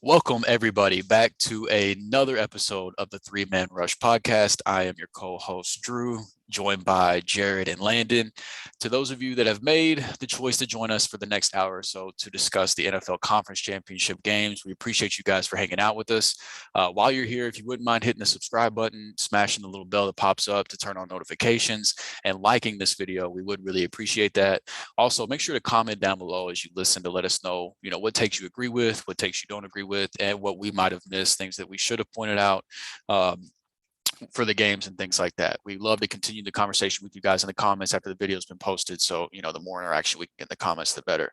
Welcome, everybody, back to another episode of the Three Man Rush podcast. I am your co host, Drew, joined by Jared and Landon. To those of you that have made the choice to join us for the next hour or so to discuss the NFL Conference Championship games, we appreciate you guys for hanging out with us. While you're here, if you wouldn't mind hitting the subscribe button, smashing the little bell that pops up to turn on notifications, and liking this video, we would really appreciate that. Also, make sure to comment down below as you listen to let us know, what takes you agree with, what takes you don't agree with, and what we might have missed, things that we should have pointed out. For the games and things like that. We love to continue the conversation with you guys in the comments after the video has been posted. So, the more interaction we can get in the comments, the better.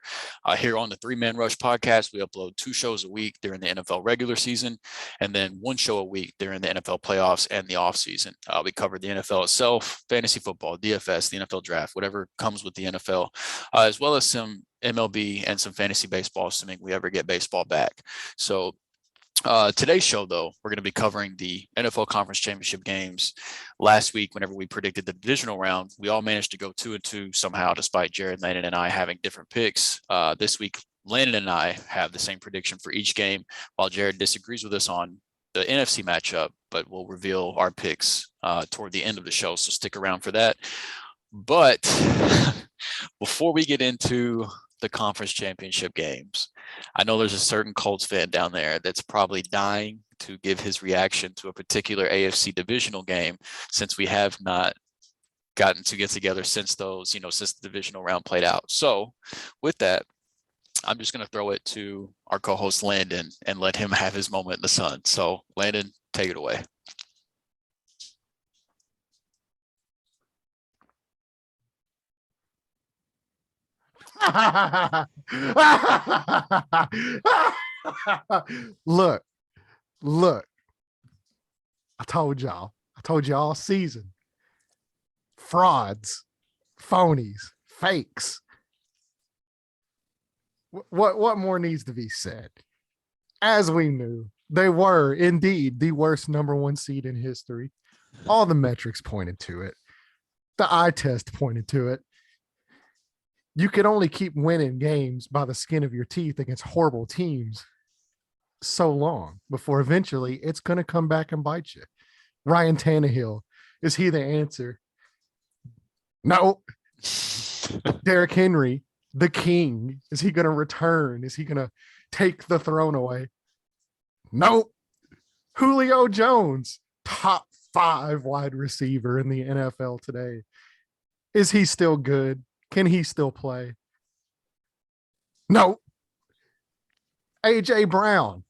Here on the Three Man Rush podcast, we upload 2 shows a week during the NFL regular season, and then 1 show a week during the NFL playoffs and the off season. We cover the NFL itself, fantasy football, DFS, the NFL draft, whatever comes with the NFL, as well as some MLB and some fantasy baseball, assuming we ever get baseball back. So today's show, though, we're going to be covering the NFL Conference Championship games. Last week, whenever we predicted the divisional round, we all managed to go 2-2 somehow, despite Jared, Landon, and I having different picks. This week, Landon and I have the same prediction for each game, while Jared disagrees with us on the NFC matchup, but we'll reveal our picks toward the end of the show, so stick around for that. But before we get into the conference championship games, I know there's a certain Colts fan down there that's probably dying to give his reaction to a particular AFC divisional game, since we have not gotten to get together since those, since the divisional round played out. So with that, I'm just going to throw it to our co-host Landon and let him have his moment in the sun. So Landon, take it away. Look, I told y'all all season. Frauds, phonies, fakes. What more needs to be said? As we knew, they were indeed the worst number 1 seed in history. All the metrics pointed to it. The eye test pointed to it. You could only keep winning games by the skin of your teeth against horrible teams so long before eventually it's going to come back and bite you. Ryan Tannehill, is he the answer? No. Derrick Henry, the king, is he going to return? Is he going to take the throne away? No. Julio Jones, top 5 wide receiver in the NFL today. Is he still good? Can he still play? No. AJ Brown,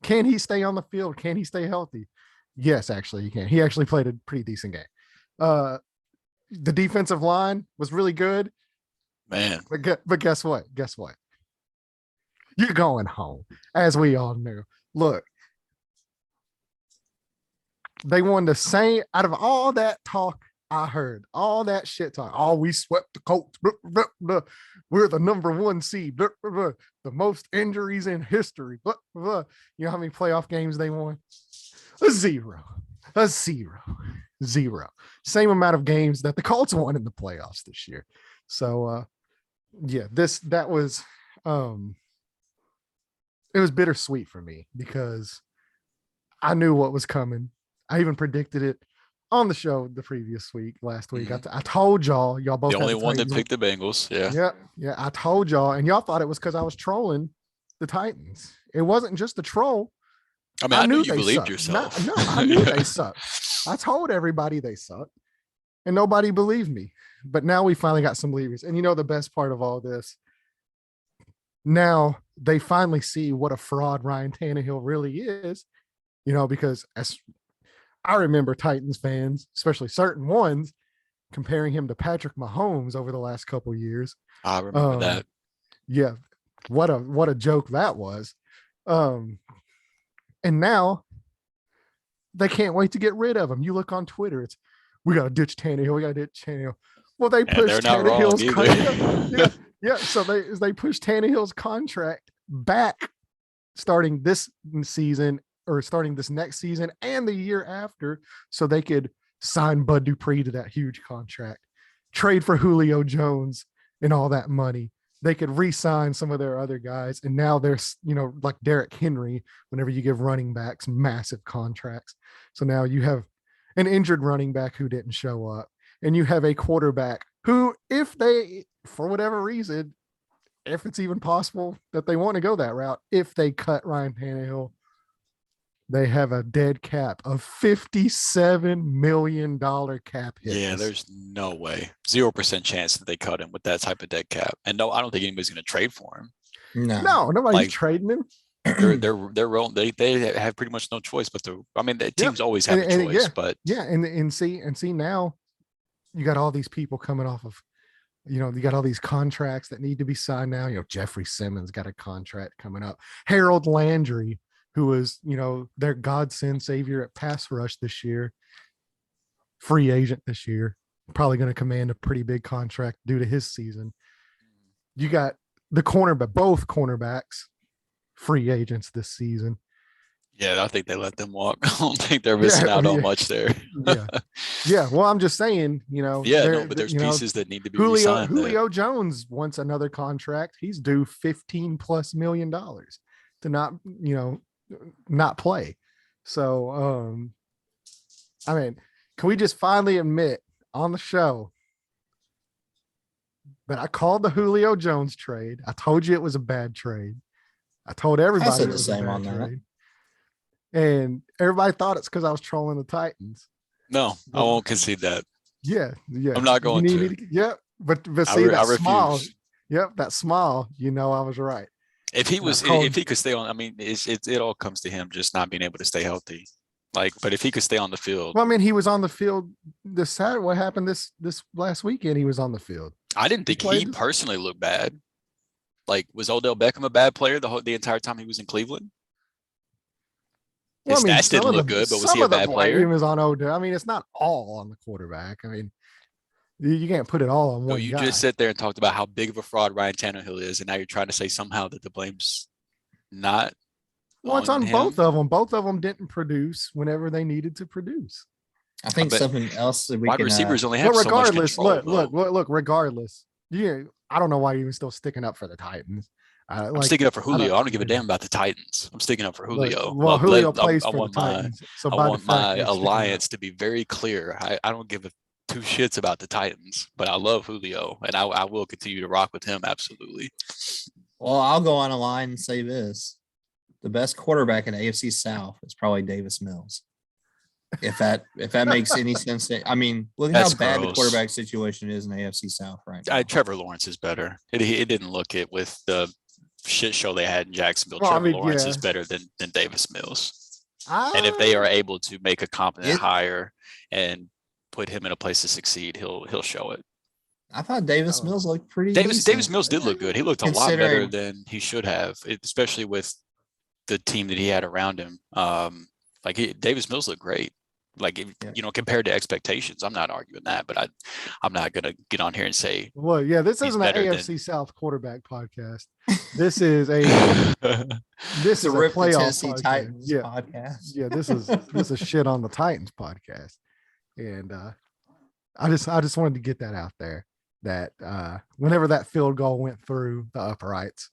can he stay on the field? Can he stay healthy? Yes, actually, he can. He actually played a pretty decent game. The defensive line was really good. Man. But guess what? You're going home, as we all knew. Look, they won the same out of all that talk. I heard all that shit talk. Oh, we swept the Colts. We're the number 1 seed. The most injuries in history. You know how many playoff games they won? A zero. Same amount of games that the Colts won in the playoffs this year. So, that was it was bittersweet for me because I knew what was coming. I even predicted it on the show last week. Mm-hmm. I told y'all both the only one that picked the Bengals. Yeah. I told y'all, and y'all thought it was because I was trolling the Titans. It wasn't just a troll. I mean, I knew you believed yourself. No, I knew they sucked. I told everybody they sucked, and nobody believed me. But now we finally got some believers. And the best part of all this, now they finally see what a fraud Ryan Tannehill really is, because as I remember Titans fans, especially certain ones, comparing him to Patrick Mahomes over the last couple of years. I remember that. Yeah. What a joke that was. And now they can't wait to get rid of him. You look on Twitter, it's we got to ditch Tannehill. Well, they pushed Tannehill's contract. Yeah. So they pushed Tannehill's contract back starting this season or starting this next season and the year after, so they could sign Bud Dupree to that huge contract, trade for Julio Jones and all that money. they could re-sign some of their other guys. And now there's, like Derrick Henry, whenever you give running backs massive contracts. So now you have an injured running back who didn't show up, and you have a quarterback who, if they, for whatever reason, if it's even possible that they want to go that route, if they cut Ryan Tannehill, they have a dead cap of $57 million cap hit. Yeah, there's no way. 0% chance that they cut him with that type of dead cap. And no, I don't think anybody's going to trade for him. No, nobody's trading him. They have pretty much no choice but to. I mean, the teams always have a choice, but and see now, you got all these people coming off of, you got all these contracts that need to be signed now. Jeffrey Simmons got a contract coming up. Harold Landry, who was, their godsend savior at pass rush this year, free agent this year, probably going to command a pretty big contract due to his season. You got the both cornerbacks, free agents this season. Yeah, I think they let them walk. I don't think they're missing out on much there. Yeah. Well, I'm just saying, but there's pieces that need to be re-signed. Julio Jones wants another contract. He's due $15+ million to not play. So, I mean, can we just finally admit on the show that I called the Julio Jones trade? I told you it was a bad trade. I told everybody it was the same on that trade. And everybody thought it's because I was trolling the Titans. No, I won't concede that. Yeah. I'm not going to. But see that smile. Yep, that smile. I was right. If he could stay on, I mean, it all comes to him just not being able to stay healthy. But if he could stay on the field. Well, I mean, he was on the field this Saturday. What happened this last weekend? He was on the field. I didn't think he personally looked bad. Was Odell Beckham a bad player the entire time he was in Cleveland? His stats didn't look good, but was he a bad player? He was on Odell. I mean, it's not all on the quarterback. I mean, you can't put it all on one guy. You just sit there and talked about how big of a fraud Ryan Tannehill is, and now you're trying to say somehow that the blame's not. Well, it's on both of them. Both of them didn't produce whenever they needed to produce. I think something else that wide receivers only have so much control. Look. Regardless, I don't know why you're even still sticking up for the Titans. I'm sticking up for Julio. I don't give a damn about the Titans. I'm sticking up for Julio. Well, Julio plays for the Titans. So I want my alliance to be very clear. I don't give two shits about the Titans, but I love Julio, and I will continue to rock with him. Absolutely. Well, I'll go on a line and say this. The best quarterback in AFC South is probably Davis Mills. If that makes any sense. I mean, look at how bad the quarterback situation is in AFC South right now. Trevor Lawrence is better. It didn't look it with the shit show they had in Jacksonville. Trevor Lawrence is better than Davis Mills. And if they are able to make a competent hire and put him in a place to succeed, he'll show it. I thought Davis Mills looked pretty Davis Mills did look good. He looked a lot better than he should have, especially with the team that he had around him. Davis Mills looked great. Compared to expectations, I'm not arguing that, but I'm not going to get on here and say, well, yeah, this isn't an AFC South quarterback podcast. This is a playoff Titans podcast. Yeah, this is shit on the Titans podcast. And I just wanted to get that out there that whenever that field goal went through the uprights.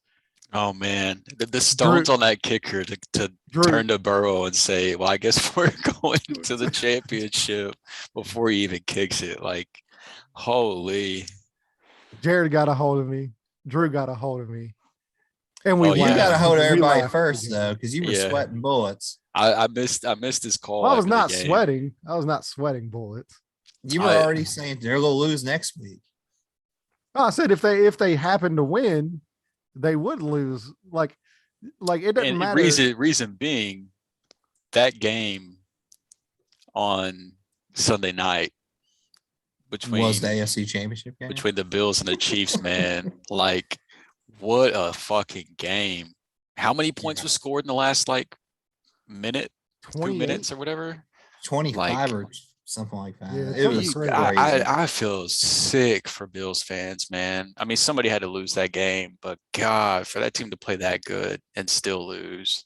Oh man, the stones on that kicker to turn to Burrow and say, "Well, I guess we're going to the championship" before he even kicks it. Holy! Jared got a hold of me. Drew got a hold of me, and you got a hold of everybody first though, because you were sweating bullets. I missed his call. Well, I was not sweating. I was not sweating bullets. You were already saying they're going to lose next week. I said if they happen to win, they would lose. Like it doesn't matter. Reason being, that game on Sunday night was the AFC Championship game between the Bills and the Chiefs. Man, what a fucking game! How many points was scored in the last minute, 2 minutes or whatever? 25 or something like that. Yeah, it was crazy. I feel sick for Bills fans, man. I mean, somebody had to lose that game, but God, for that team to play that good and still lose.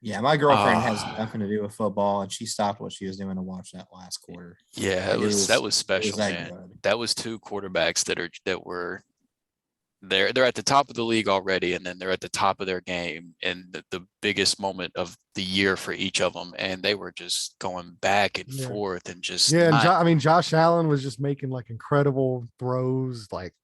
Yeah, my girlfriend has nothing to do with football, and she stopped what she was doing to watch that last quarter. Yeah, that was special, man. That was two quarterbacks that were they're at the top of the league already, and then they're at the top of their game in the biggest moment of the year for each of them, and they were just going back and forth and just and I mean Josh Allen was just making like incredible throws, like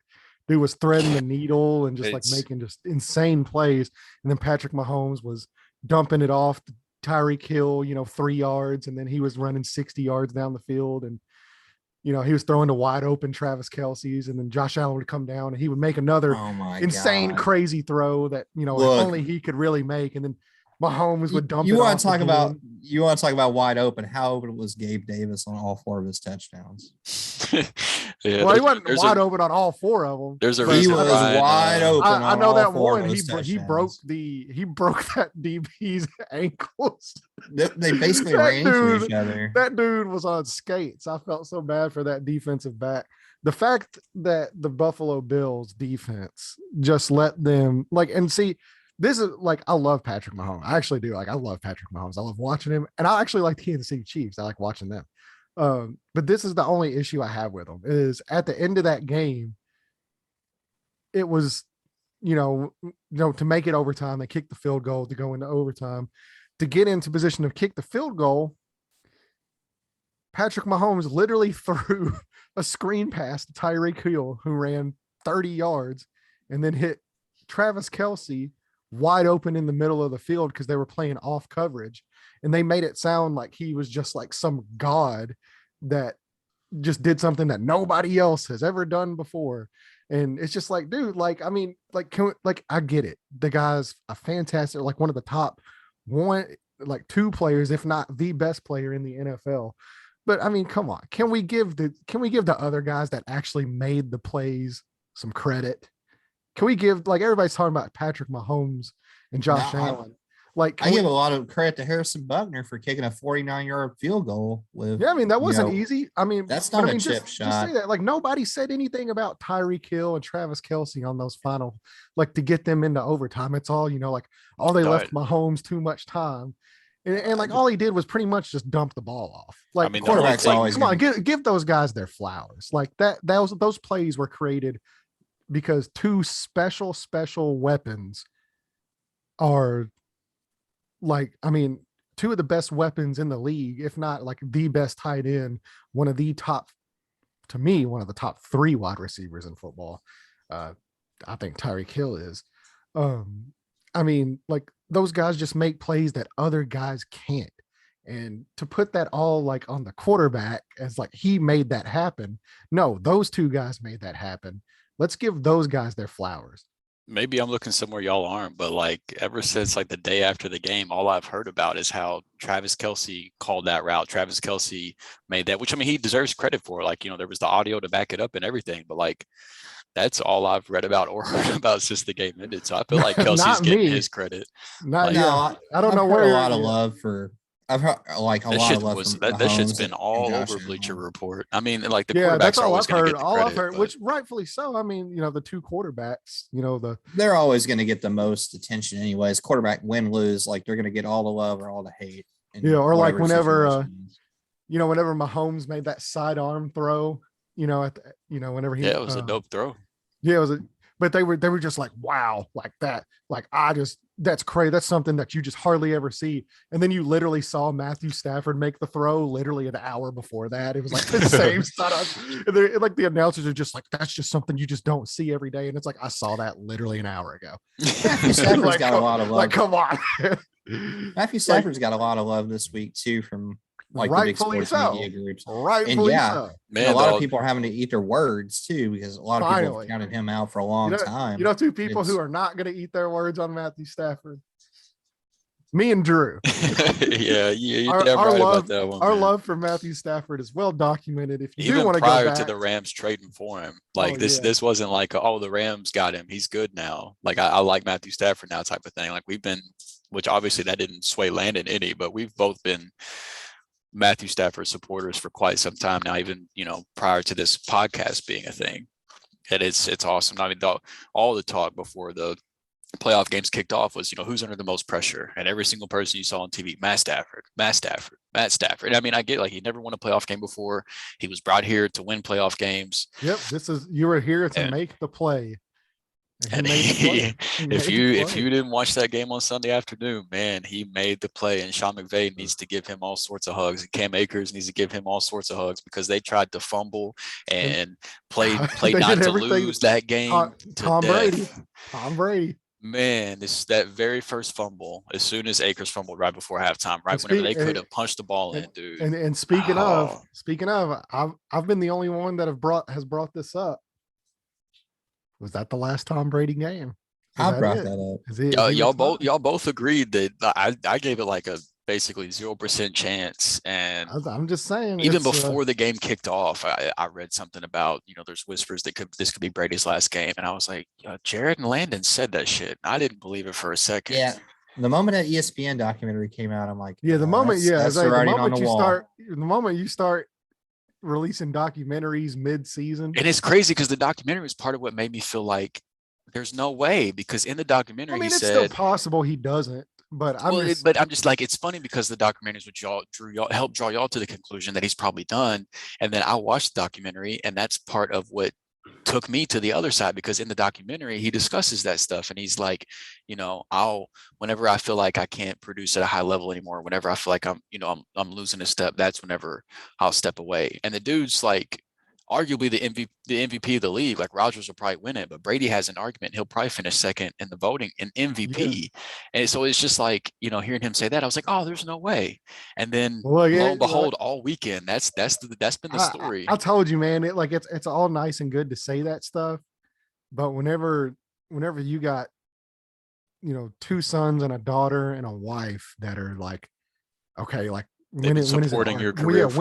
dude was threading the needle and just like making just insane plays, and then Patrick Mahomes was dumping it off to Tyreek Hill, 3 yards, and then he was running 60 yards down the field, and he was throwing to wide open Travis Kelce's, and then Josh Allen would come down and he would make another insane, crazy throw that, if only he could really make. And then Mahomes would dump it. You want to talk about wide open? How open was Gabe Davis on all 4 of his touchdowns? He wasn't wide open on all 4 of them. There's a reason he was wide open. I know that one. He broke that DB's ankles. They basically ran into each other. That dude was on skates. I felt so bad for that defensive back. The fact that the Buffalo Bills defense just let them this is like, I love Patrick Mahomes. I actually do. Like, I love Patrick Mahomes. I love watching him, and I actually like the Kansas City Chiefs. I like watching them. But this is the only issue I have with them is at the end of that game, it was, to make it overtime, they kicked the field goal to go into overtime. To get into position to kick the field goal, Patrick Mahomes literally threw a screen pass to Tyreek Hill, who ran 30 yards, and then hit Travis Kelce wide open in the middle of the field because they were playing off coverage, and they made it sound like he was just like some god that just did something that nobody else has ever done before. And it's just like, dude, like, I mean, like, I get it. The guy's a fantastic, like one of the top 2 players, if not the best player in the NFL. But I mean, come on, can we give the other guys that actually made the plays some credit? Can we give, like, everybody's talking about Patrick Mahomes and Josh Allen. Like, I give a lot of credit to Harrison Buckner for kicking a 49-yard field goal with. Yeah, I mean, that wasn't easy. I mean, that's not a chip shot. Just say that. Like, nobody said anything about Tyreek Hill and Travis Kelce on those final, like, to get them into overtime. It's all, like, they left Mahomes too much time. And like, all he did was pretty much just dump the ball off. Like, I mean, quarterbacks always come on, give those guys their flowers. Like those plays were created because 2 special weapons are, like, I mean, 2 of the best weapons in the league, if not like the best tight end, one of the top 3 wide receivers in football. I think Tyreek Hill is. I mean, like, those guys just make plays that other guys can't. And to put that all like on the quarterback as like he made that happen. No, those 2 guys made that happen. Let's give those guys their flowers. Maybe I'm looking somewhere y'all aren't, but like ever since like the day after the game, all I've heard about is how Travis Kelce called that route. Travis Kelce made that, which, I mean, he deserves credit for. Like, there was the audio to back it up and everything, but like, that's all I've read about or heard about since the game ended. So I feel like Kelsey's getting his credit. I don't know where. A lot of love for. I've heard like a lot of love from that shit's been all over Bleacher Report. I mean, like, the quarterbacks that's are all always I've heard. Get the all credit, I've heard, which rightfully so. I mean, the 2 quarterbacks, they're always going to get the most attention, anyways. Quarterback, win, lose, like, they're going to get all the love or all the hate. Or like whenever, whenever Mahomes made that sidearm throw, whenever he, it was a dope throw. Yeah, it was but they were just like, wow, like that. Like, that's crazy. That's something that you just hardly ever see. And then you literally saw Matthew Stafford make the throw literally an hour before that. It was like the same setup. And like, the announcers are just like, that's just something you just don't see every day. And it's like, I saw that literally an hour ago. Matthew Stafford's got a lot of love. Like, come on. Matthew Stafford's got a lot of love this week too from like the big sports media groups. Rightfully so. Man, a lot of people are having to eat their words too, because a lot of people have counted him out for a long time. 2 people who are not going to eat their words on Matthew Stafford. Me and Drew. Yeah, you're damn right about that one. Our love for Matthew Stafford is well documented. If you even do want to prior go back to the Rams trading for him, like this wasn't like, the Rams got him, he's good now. Like, I like Matthew Stafford now type of thing. Like, we've been, which obviously that didn't sway Landon any, but we've both been Matthew Stafford supporters for quite some time now, even, prior to this podcast being a thing. And it's awesome. I mean, all the talk before the playoff games kicked off was, who's under the most pressure, and every single person you saw on TV, Matt Stafford. I mean, I get, like, he never won a playoff game before. He was brought here to win playoff games. Yep. You were here to make the play. And he made the play. If you didn't watch that game on Sunday afternoon, man, he made the play. And Sean McVay needs to give him all sorts of hugs. And Cam Akers needs to give him all sorts of hugs because they tried to fumble and play not to lose that game to Tom death. Brady. Tom Brady. Man, this that very first fumble, as soon as Akers fumbled right before halftime, right whenever they could have punched the ball in, dude. And speaking of, I've been the only one that has brought this up. Was that the last Tom Brady game? I brought that up. Y'all both agreed that I gave it like a basically 0% chance. And I'm just saying, even before the game kicked off, I read something about, there's whispers that this could be Brady's last game. And I was like, Jared and Landon said that shit. I didn't believe it for a second. Yeah. The moment that ESPN documentary came out, I'm like, the moment the moment you start releasing documentaries mid-season. And it's crazy because the documentary was part of what made me feel like there's no way, because in the documentary he said it's still possible he doesn't. But I'm just like, it's funny because the documentaries helped draw y'all to the conclusion that he's probably done. And then I watched the documentary, and that's part of what took me to the other side, because in the documentary he discusses that stuff, and he's like, whenever I feel like I can't produce at a high level anymore, whenever I feel like I'm losing a step, that's whenever I'll step away. And the dude's like arguably the MVP of the league. Like, Rodgers will probably win it, but Brady has an argument. He'll probably finish second in the voting in MVP. Yeah. And so it's just like, hearing him say that, I was like, oh, there's no way. And then lo and behold, all weekend, that's been the story. I told you, man, it's all nice and good to say that stuff, but whenever you got, two sons and a daughter and a wife that are like, okay, like, when supporting your career for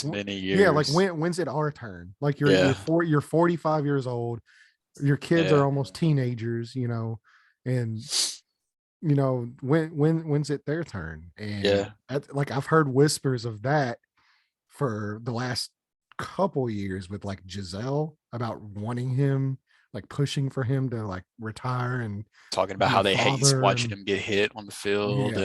many years. Yeah, like when's it our turn? Like you're 45 years old, your kids are almost teenagers, and when's it their turn? And I've heard whispers of that for the last couple years with like Giselle about wanting him, like pushing for him to like retire, and talking about how they hate watching him get hit on the field.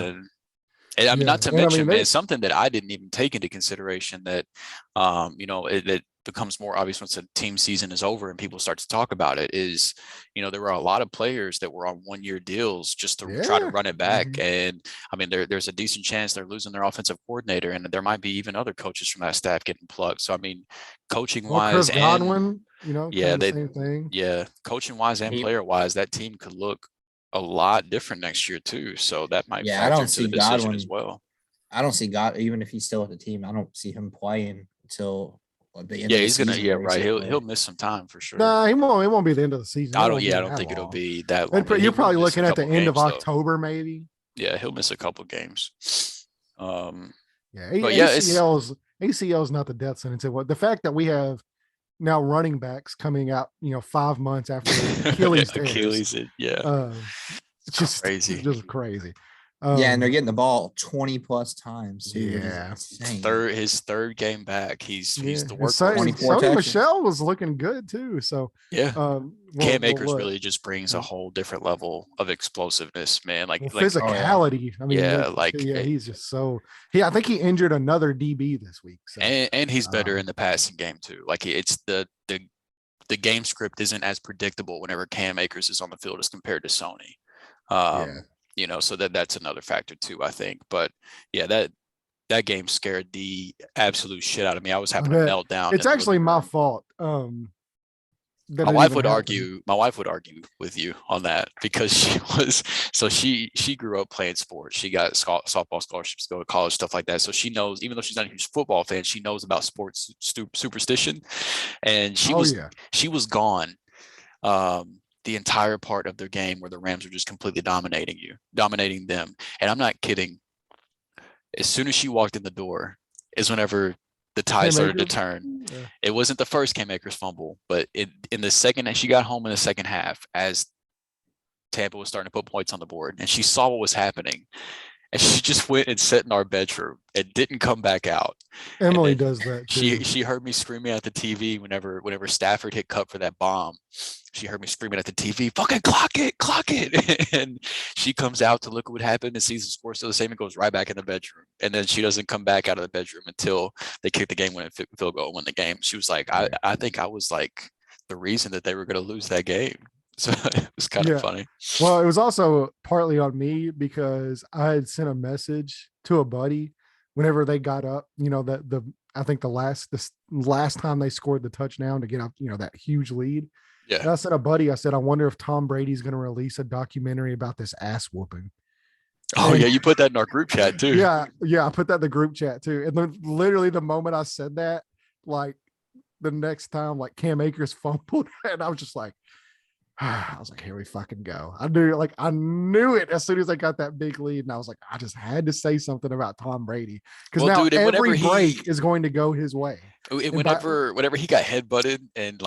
And I mean, not to mention, man, something that I didn't even take into consideration that, it becomes more obvious once the team season is over and people start to talk about it is, there were a lot of players that were on 1-year deals just to try to run it back. Mm-hmm. And I mean, there's a decent chance they're losing their offensive coordinator, and there might be even other coaches from that staff getting plugged. So, I mean, coaching wise, Chris Godwin, same thing. Yeah. Coaching wise and player wise, that team could look a lot different next year too, so that might factor into the decision as well. I don't see God, even if he's still at the team, I don't see him playing until the end. He's gonna. Right. He'll miss some time for sure. Nah, he won't be the end of the season. I don't think it'll be that long. You're probably looking at the end of October, maybe. Yeah, he'll miss a couple games. ACL's not the death sentence. The fact that we have now running backs coming out, 5 months after Achilles. It's just crazy. It's just crazy. And they're getting the ball 20 plus times. Too. Yeah, his third game back. He's the workhorse. Sony Michel was looking good too. So Cam Akers really just brings a whole different level of explosiveness, man. Like physicality. I mean, he's just so. I think he injured another DB this week. So. And he's better in the passing game too. Like it's the game script isn't as predictable whenever Cam Akers is on the field as compared to Sony. So that's another factor too, I think. But that game scared the absolute shit out of me. I was having a meltdown. It's actually my fault. My wife would argue with you on that, because she grew up playing sports. She got softball scholarships to go to college, stuff like that. So she knows, even though she's not a huge football fan, she knows about sports superstition. And she was gone the entire part of their game where the Rams were just completely dominating them. And I'm not kidding. As soon as she walked in the door is whenever the tide started to turn. Yeah. It wasn't the first Cam Akers fumble, but in the second, she got home in the second half as Tampa was starting to put points on the board, and she saw what was happening. And she just went and sat in our bedroom and didn't come back out. Emily does that too. She heard me screaming at the TV whenever Stafford hit cut for that bomb. She heard me screaming at the TV, fucking clock it. And she comes out to look at what happened and sees the score still the same and goes right back in the bedroom. And then she doesn't come back out of the bedroom until they kick the game-winning field goal and win the game. She was like, I think I was like the reason that they were going to lose that game. So it was kind of funny. Well, it was also partly on me because I had sent a message to a buddy whenever they got up, I think the last time they scored the touchdown to get up, that huge lead. Yeah. And I said, I said, I wonder if Tom Brady's going to release a documentary about this ass whooping. Oh, yeah. You put that in our group chat too. Yeah. I put that in the group chat too. And then literally the moment I said that, like the next time, like Cam Akers fumbled, and I was just like, I was like, here we fucking go. I knew it as soon as I got that big lead. And I was like, I just had to say something about Tom Brady. Because now every break is going to go his way. Whenever he got headbutted and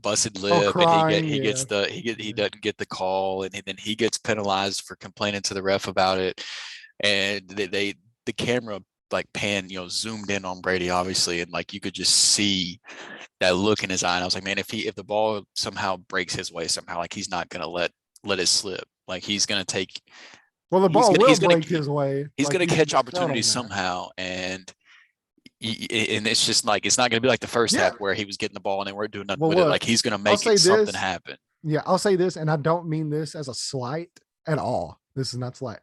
busted lip, crying, and he doesn't get the call, and then he gets penalized for complaining to the ref about it. And the camera zoomed in on Brady, obviously, and you could just see that look in his eye. And I was like, man, if the ball somehow breaks his way somehow, he's not gonna let it slip. He's gonna take. Well, the ball will break his way. He's gonna catch opportunities somehow, and it's just it's not gonna be like the first half where he was getting the ball and they weren't doing nothing with it. He's gonna make something happen. Yeah, I'll say this, and I don't mean this as a slight at all. This is not slight.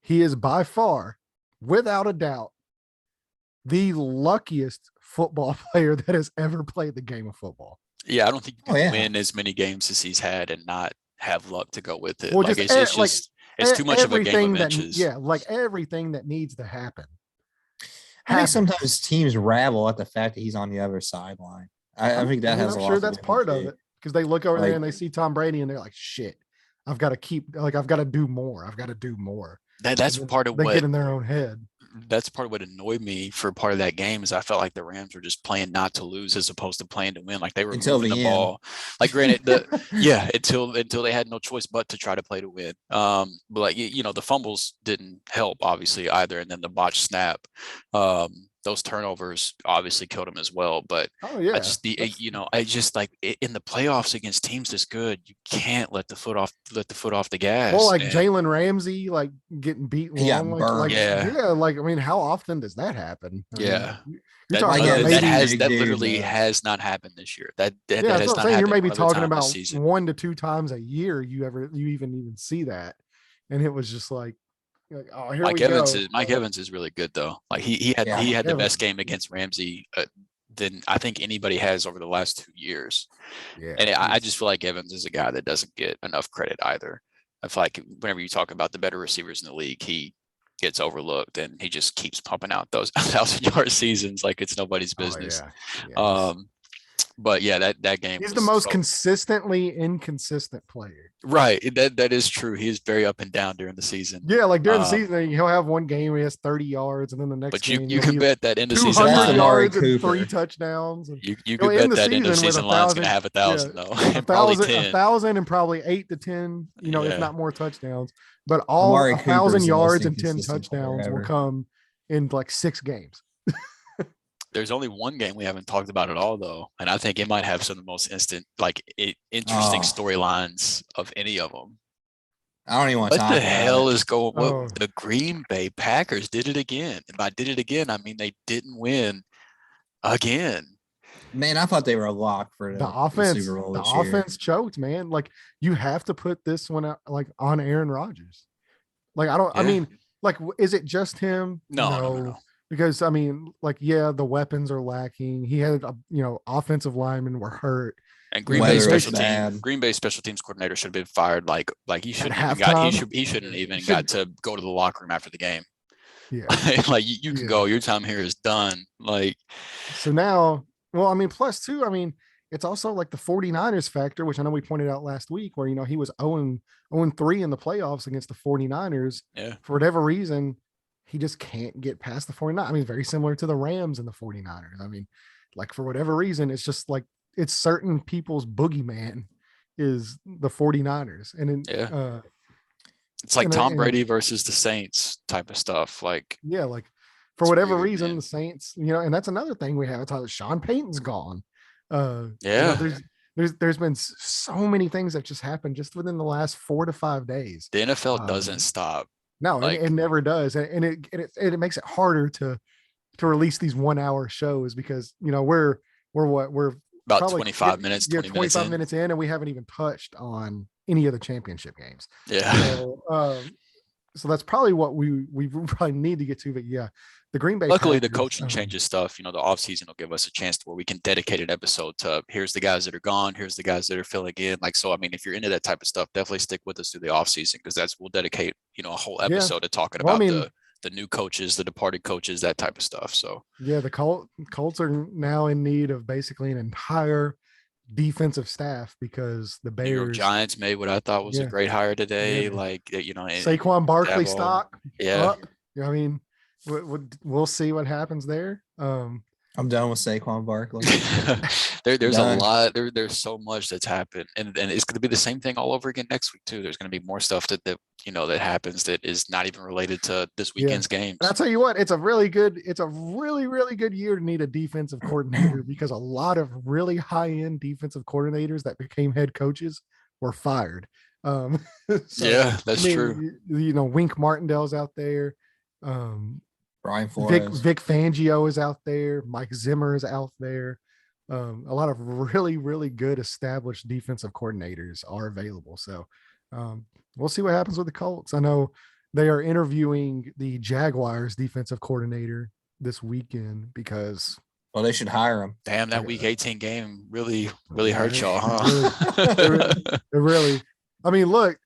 He is by far, without a doubt, the luckiest football player that has ever played the game of football. Yeah, I don't think you can win as many games as he's had and not have luck to go with it. Well, it's too much of a game of inches. Everything that needs to happen. I think sometimes teams rabble at the fact that he's on the other sideline. I think that has a lot. I'm sure that's part of it, because they look over there and they see Tom Brady and they're like, "Shit, I've got to do more. I've got to do more." That's part of what they get in their own head. That's part of what annoyed me for part of that game is I felt like the Rams were just playing not to lose as opposed to playing to win. They were moving the ball. Granted, until they had no choice but to try to play to win. But the fumbles didn't help obviously either, and then the botched snap, those turnovers obviously killed him as well. But in the playoffs against teams this good, you can't let the foot off the gas. Well, Jalen Ramsey, getting beat. How often does that happen? That literally has not happened this year. That has not happened. You're maybe talking about 1 to 2 times a year you even see that, and it was just Mike Evans is really good though. He had the best game against Ramsey than I think anybody has over the last 2 years. Yeah, and I just feel like Evans is a guy that doesn't get enough credit either. I feel like whenever you talk about the better receivers in the league, he gets overlooked and he just keeps pumping out those 1,000-yard seasons like it's nobody's business. But that game. He's the most consistently inconsistent player. Right. That is true. He's very up and down during the season. Yeah, during the season, he'll have one game where he has 30 yards, and then the next game. But you can bet that in the season 200 yards and 3 touchdowns. You can bet that in the season line's going to have 1,000 though. And probably 10. 1,000 and probably 8 to 10, if not more touchdowns. But all 1,000 yards and 10 touchdowns will come in 6 games. There's only one game we haven't talked about at all, though, and I think it might have some of the most interesting storylines of any of them. I don't even want to talk about it. What the hell is going on? Well, the Green Bay Packers did it again. And by did it again, I mean they didn't win again. Man, I thought they were a lock for the offense. The Super Bowl the offense choked, man. You have to put this one out, on Aaron Rodgers. I mean, is it just him? No. Because the weapons are lacking. He had offensive linemen were hurt. And Green Bay special teams coordinator should have been fired. He shouldn't even got to go to the locker room after the game. Yeah. You can go. Your time here is done. So now, plus too, it's also the 49ers factor, which I know we pointed out last week where, he was 0-3 in the playoffs against the 49ers. Yeah. For whatever reason, he just can't get past the 49ers. Very similar to the Rams and the 49ers. For whatever reason, it's just it's certain people's boogeyman is the 49ers. And it's Tom Brady versus the Saints type of stuff. For whatever reason, the Saints, and that's another thing we have. It's Sean Payton's gone. There's been so many things that just happened just within the last 4 to 5 days. The NFL doesn't stop. No, it never does, and it makes it harder to release these 1-hour shows because we're about 25 minutes. 25 minutes in, and we haven't even touched on any of the championship games. Yeah. So that's probably what we probably need to get to. But yeah, the Green Bay Luckily, Packers, the coaching changes stuff. The offseason will give us a chance to where we can dedicate an episode to here's the guys that are gone, here's the guys that are filling in. So, I mean, if you're into that type of stuff, definitely stick with us through the offseason because we'll dedicate, a whole episode to talking about the new coaches, the departed coaches, that type of stuff. So, yeah, the Colts are now in need of basically an entire defensive staff because the Bears. New York Giants made what I thought was a great hire today. Yeah. Saquon Barkley stock. Yeah. I mean, we'll see what happens there. I'm done with Saquon Barkley. There's a lot. There's so much that's happened, and it's going to be the same thing all over again next week too. There's going to be more stuff that happens that is not even related to this weekend's games. And I'll tell you what, it's a really good year to need a defensive coordinator because a lot of really high end defensive coordinators that became head coaches were fired. That's true. Wink Martindale's out there. Brian Flores. Vic Fangio is out there. Mike Zimmer is out there. A lot of really, really good established defensive coordinators are available. So we'll see what happens with the Colts. I know they are interviewing the Jaguars defensive coordinator this weekend because. Well, they should hire him. Damn, that Week 18 game really, really hurt y'all, huh? Really. I mean, look.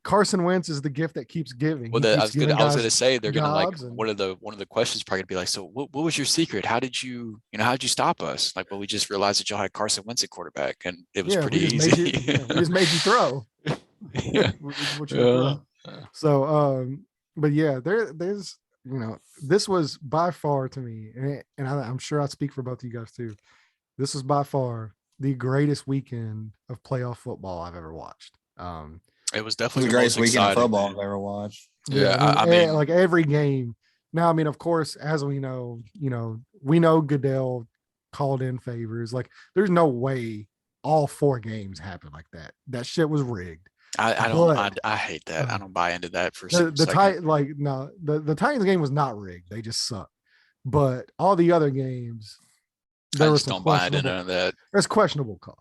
Carson Wentz is the gift that keeps giving. Well, I was going to say they're going to one of the questions probably going to be like, so what was your secret? How did you stop us? Well, we just realized that y'all had Carson Wentz at quarterback, and it was pretty easy. We just made you throw. So, but yeah, there's this was by far to me, and I'm sure I speak for both of you guys too. This was by far the greatest weekend of playoff football I've ever watched. It was definitely the greatest weekend of football I've ever watched. Yeah, I mean, like every game. Now, I mean, of course, as we know, we know Goodell called in favors. There's no way all 4 games happened like that. That shit was rigged. I hate that. I don't buy into that for the Titans game was not rigged. They just sucked. But all the other games, I just don't buy into none of that. There's questionable call.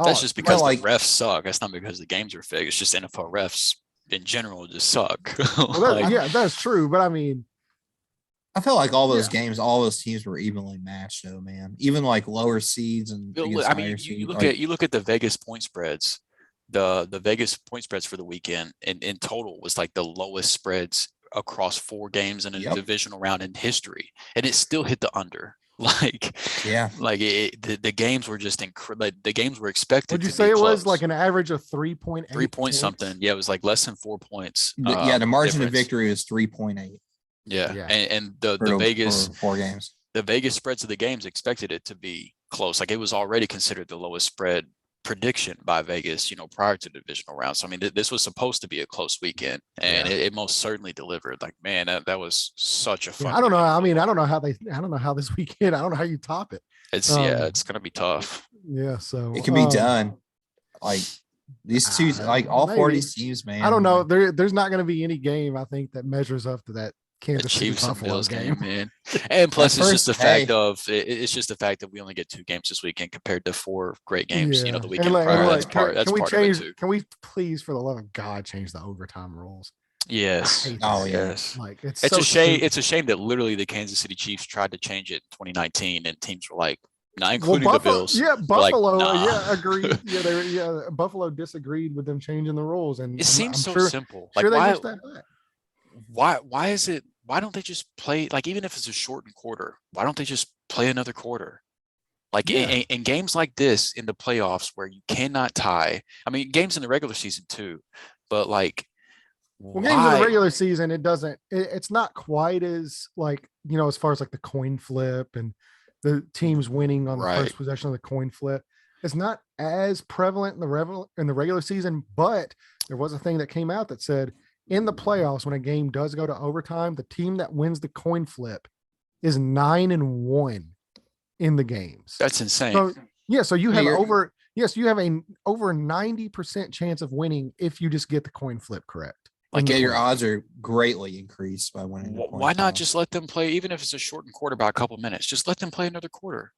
That's just because the refs suck. That's not because the games are fake. It's just NFL refs in general just suck. That's true. But I mean, I felt like all those games, all those teams were evenly matched, though, man. Even lower seeds and I mean, you look at the Vegas point spreads. The Vegas point spreads for the weekend in total was the lowest spreads across 4 games in a divisional round in history, and it still hit the under. The games were just incredible. The games were expected. Would you say it was an average of 3.8? 3 point something. Yeah, it was less than 4 points. The margin of victory is 3.8. Yeah. And the Vegas 4 games. The Vegas spreads of the games expected it to be close. It was already considered the lowest spread prediction by Vegas, prior to the divisional round. So I mean, this was supposed to be a close weekend, and it most certainly delivered. Man, that was such a fun. I don't know. I mean, I don't know how this weekend. I don't know how you top it. It's gonna be tough. Yeah, so it can be done. These two, all 4 of these teams, man. I don't know. There's not going to be any game I think that measures up to that Kansas City Buffalo game, man. And plus, it's just the fact that we only get 2 games this weekend compared to 4 great games. The weekend prior. That's part of it too. Can we please, for the love of God, change the overtime rules? Yes. Oh yes. It's a shame. Stupid. It's a shame that literally the Kansas City Chiefs tried to change it in 2019, and teams were not including the Bills. Yeah, Buffalo. Agreed. Buffalo disagreed with them changing the rules, and it seems so simple. Why is it? Why don't they just play even if it's a shortened quarter? Why don't they just play another quarter? In games like this in the playoffs where you cannot tie. I mean, games in the regular season too, but games in the regular season, it's not quite as as far as the coin flip and the teams winning on the first possession of the coin flip. It's not as prevalent in the regular season, but there was a thing that came out that said in the playoffs, when a game does go to overtime, the team that wins the coin flip is 9-1 in the games. That's insane. So you have over 90% chance of winning if you just get the coin flip correct. Your odds are greatly increased by winning. Why not just let them play, even if it's a shortened quarter by a couple minutes? Just let them play another quarter.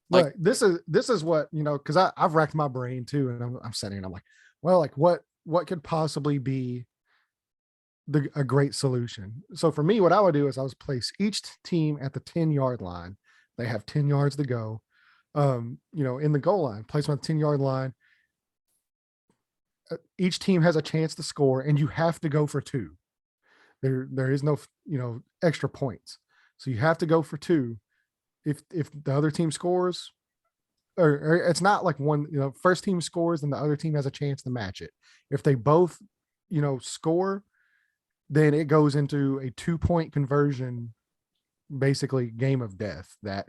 This is what because I've racked my brain too, and I'm sitting and I'm like, well, like what could possibly be a great solution? So for me, what I would do is I would place each team at the 10-yard line. They have 10 yards to go. In the goal line, place them on the 10-yard line. Each team has a chance to score, and you have to go for two. There is no, extra points. So you have to go for two. If the other team scores, or it's not like one, first team scores and the other team has a chance to match it. If they both, score, then it goes into a 2-point conversion, basically game of death, that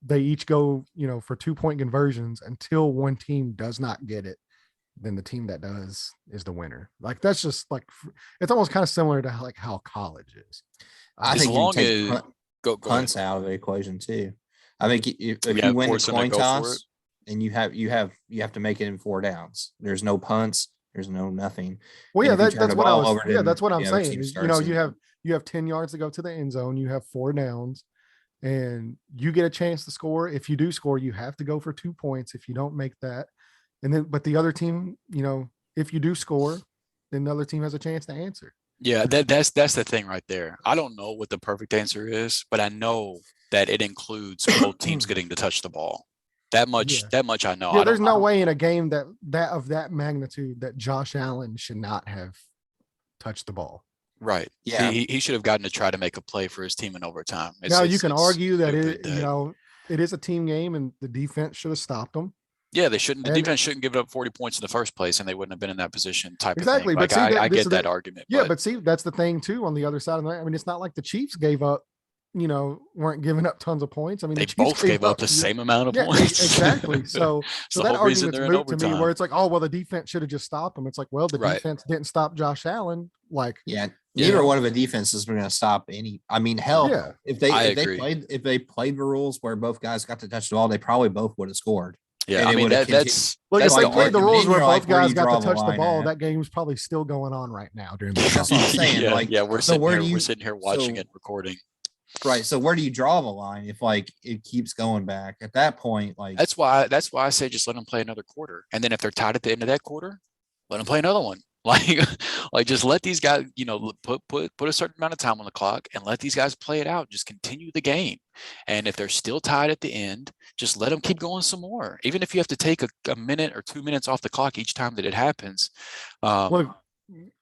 they each go, for 2-point conversions until one team does not get it. Then the team that does is the winner. Like, that's just like, it's almost kind of similar to like how college is. I As think you long take as go punts ahead. out of the equation too. I think if Yeah, you win a force them to coin go for it. toss and you have to make it in 4 downs. There's no punts. There's no nothing. Well, And yeah, if you turn that's the what I ball was. over, Yeah, then that's what I'm the other saying. team Is, starts you and- have 10 yards to go to the end zone. You have 4 downs, and you get a chance to score. If you do score, you have to go for 2 points. If you don't make that, and then but the other team, if you do score, then the other team has a chance to answer. Yeah, that's the thing right there. I don't know what the perfect answer is, but I know that it includes both teams getting to touch the ball. That much, Yeah. that much I know. Yeah, I there's don't, no way in a game that of that magnitude that Josh Allen should not have touched the ball. right. Yeah. He should have gotten to try to make a play for his team in overtime. Now you can argue that stupid it is a team game and the defense should have stopped them. Yeah, they shouldn't. The And- defense shouldn't give up 40 points in the first place, and they wouldn't have been in that position. Type Exactly, of thing. but Like see, I this get is that the- argument. Yeah, but see, that's the thing too on the other side of that. I mean, it's not like the Chiefs gave up, weren't giving up tons of points. I mean, they the Chiefs both gave up the same amount of points. exactly. So It's the that whole reason argument's they're in moot to me, overtime. where it's like, oh well, the defense should have just stopped them. It's like, well, the Right. defense didn't stop Josh Allen. Like, Yeah, Yeah. neither one of the defenses were going to stop any. I mean, hell, yeah, if I they agree. played the rules where both guys got to touch the ball, they probably both would have scored. Yeah, And I it mean would've that's look, that's if they the played the argument. rules where You're like, both where do guys you got draw to the touch the line ball, at? that game's probably still going on right now during the That's what I'm saying. Yeah, like, yeah, we're so sitting where here. do you- We're sitting here watching so- it, recording. right. So where do you draw the line if like it keeps going back at that point? Like, That's why I say just let them play another quarter, and then if they're tied at the end of that quarter, let them play another one. Like just let these guys, put a certain amount of time on the clock and let these guys play it out. Just continue the game, and if they're still tied at the end, just let them keep going some more. Even if you have to take a minute or 2 minutes off the clock each time that it happens. look,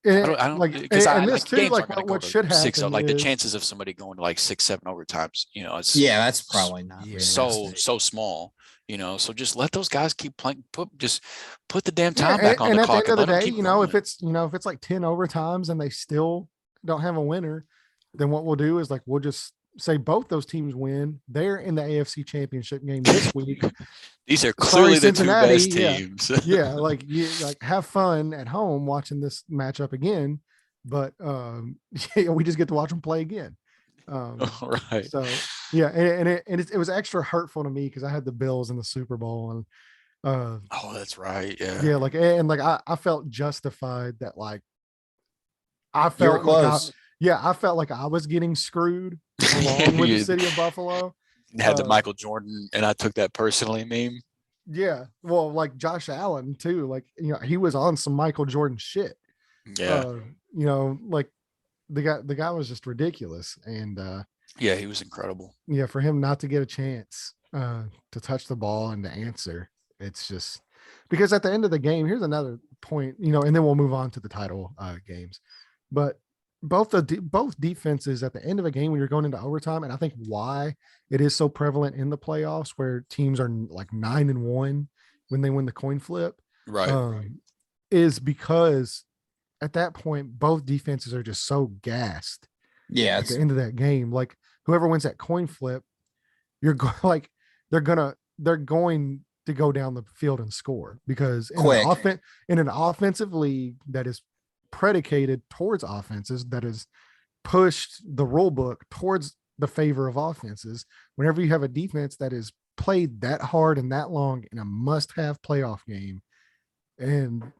I don't like, because and like this too, games like aren't going to go what to should 6. happen Like the is, chances of somebody going to like 6, 7 overtimes, it's yeah, that's probably not Yeah. so small. So just let those guys keep playing. Just put the damn yeah, time back on and the at the clock end and of the let them day, keep going. if it's like 10 overtimes and they still don't have a winner, then what we'll do is like we'll just say both those teams win. They're in the AFC Championship game this week. These are Sorry, clearly the two Cincinnati, best yeah. teams. Yeah, like you like have fun at home watching this matchup again, but we just get to watch them play again. Right. So yeah, and it was extra hurtful to me because I had the Bills in the Super Bowl, and Oh, that's right. Yeah. yeah, like and like I felt justified that like I you were felt like close. I felt like I was getting screwed along with the You city of Buffalo. had the Uh, Michael Jordan, and I took that personally meme. Yeah, well, like Josh Allen too. Like he was on some Michael Jordan shit. Yeah. Like the guy was just ridiculous, and Yeah, he was incredible. yeah, for him not to get a chance to touch the ball and to answer, it's just because at the end of the game, here's another point, and then we'll move on to the title games. But both defenses at the end of a game when you're going into overtime, and I think why it is so prevalent in the playoffs where teams are like 9-1 when they win the coin flip, Right. is because at that point both defenses are just so gassed Yeah, at the end of that game. Like whoever wins that coin flip, you're like they're going to go down the field and score because in an offensive league that is predicated towards offenses, that is pushed the rule book towards the favor of offenses. Whenever you have a defense that is played that hard and that long in a must-have playoff game, and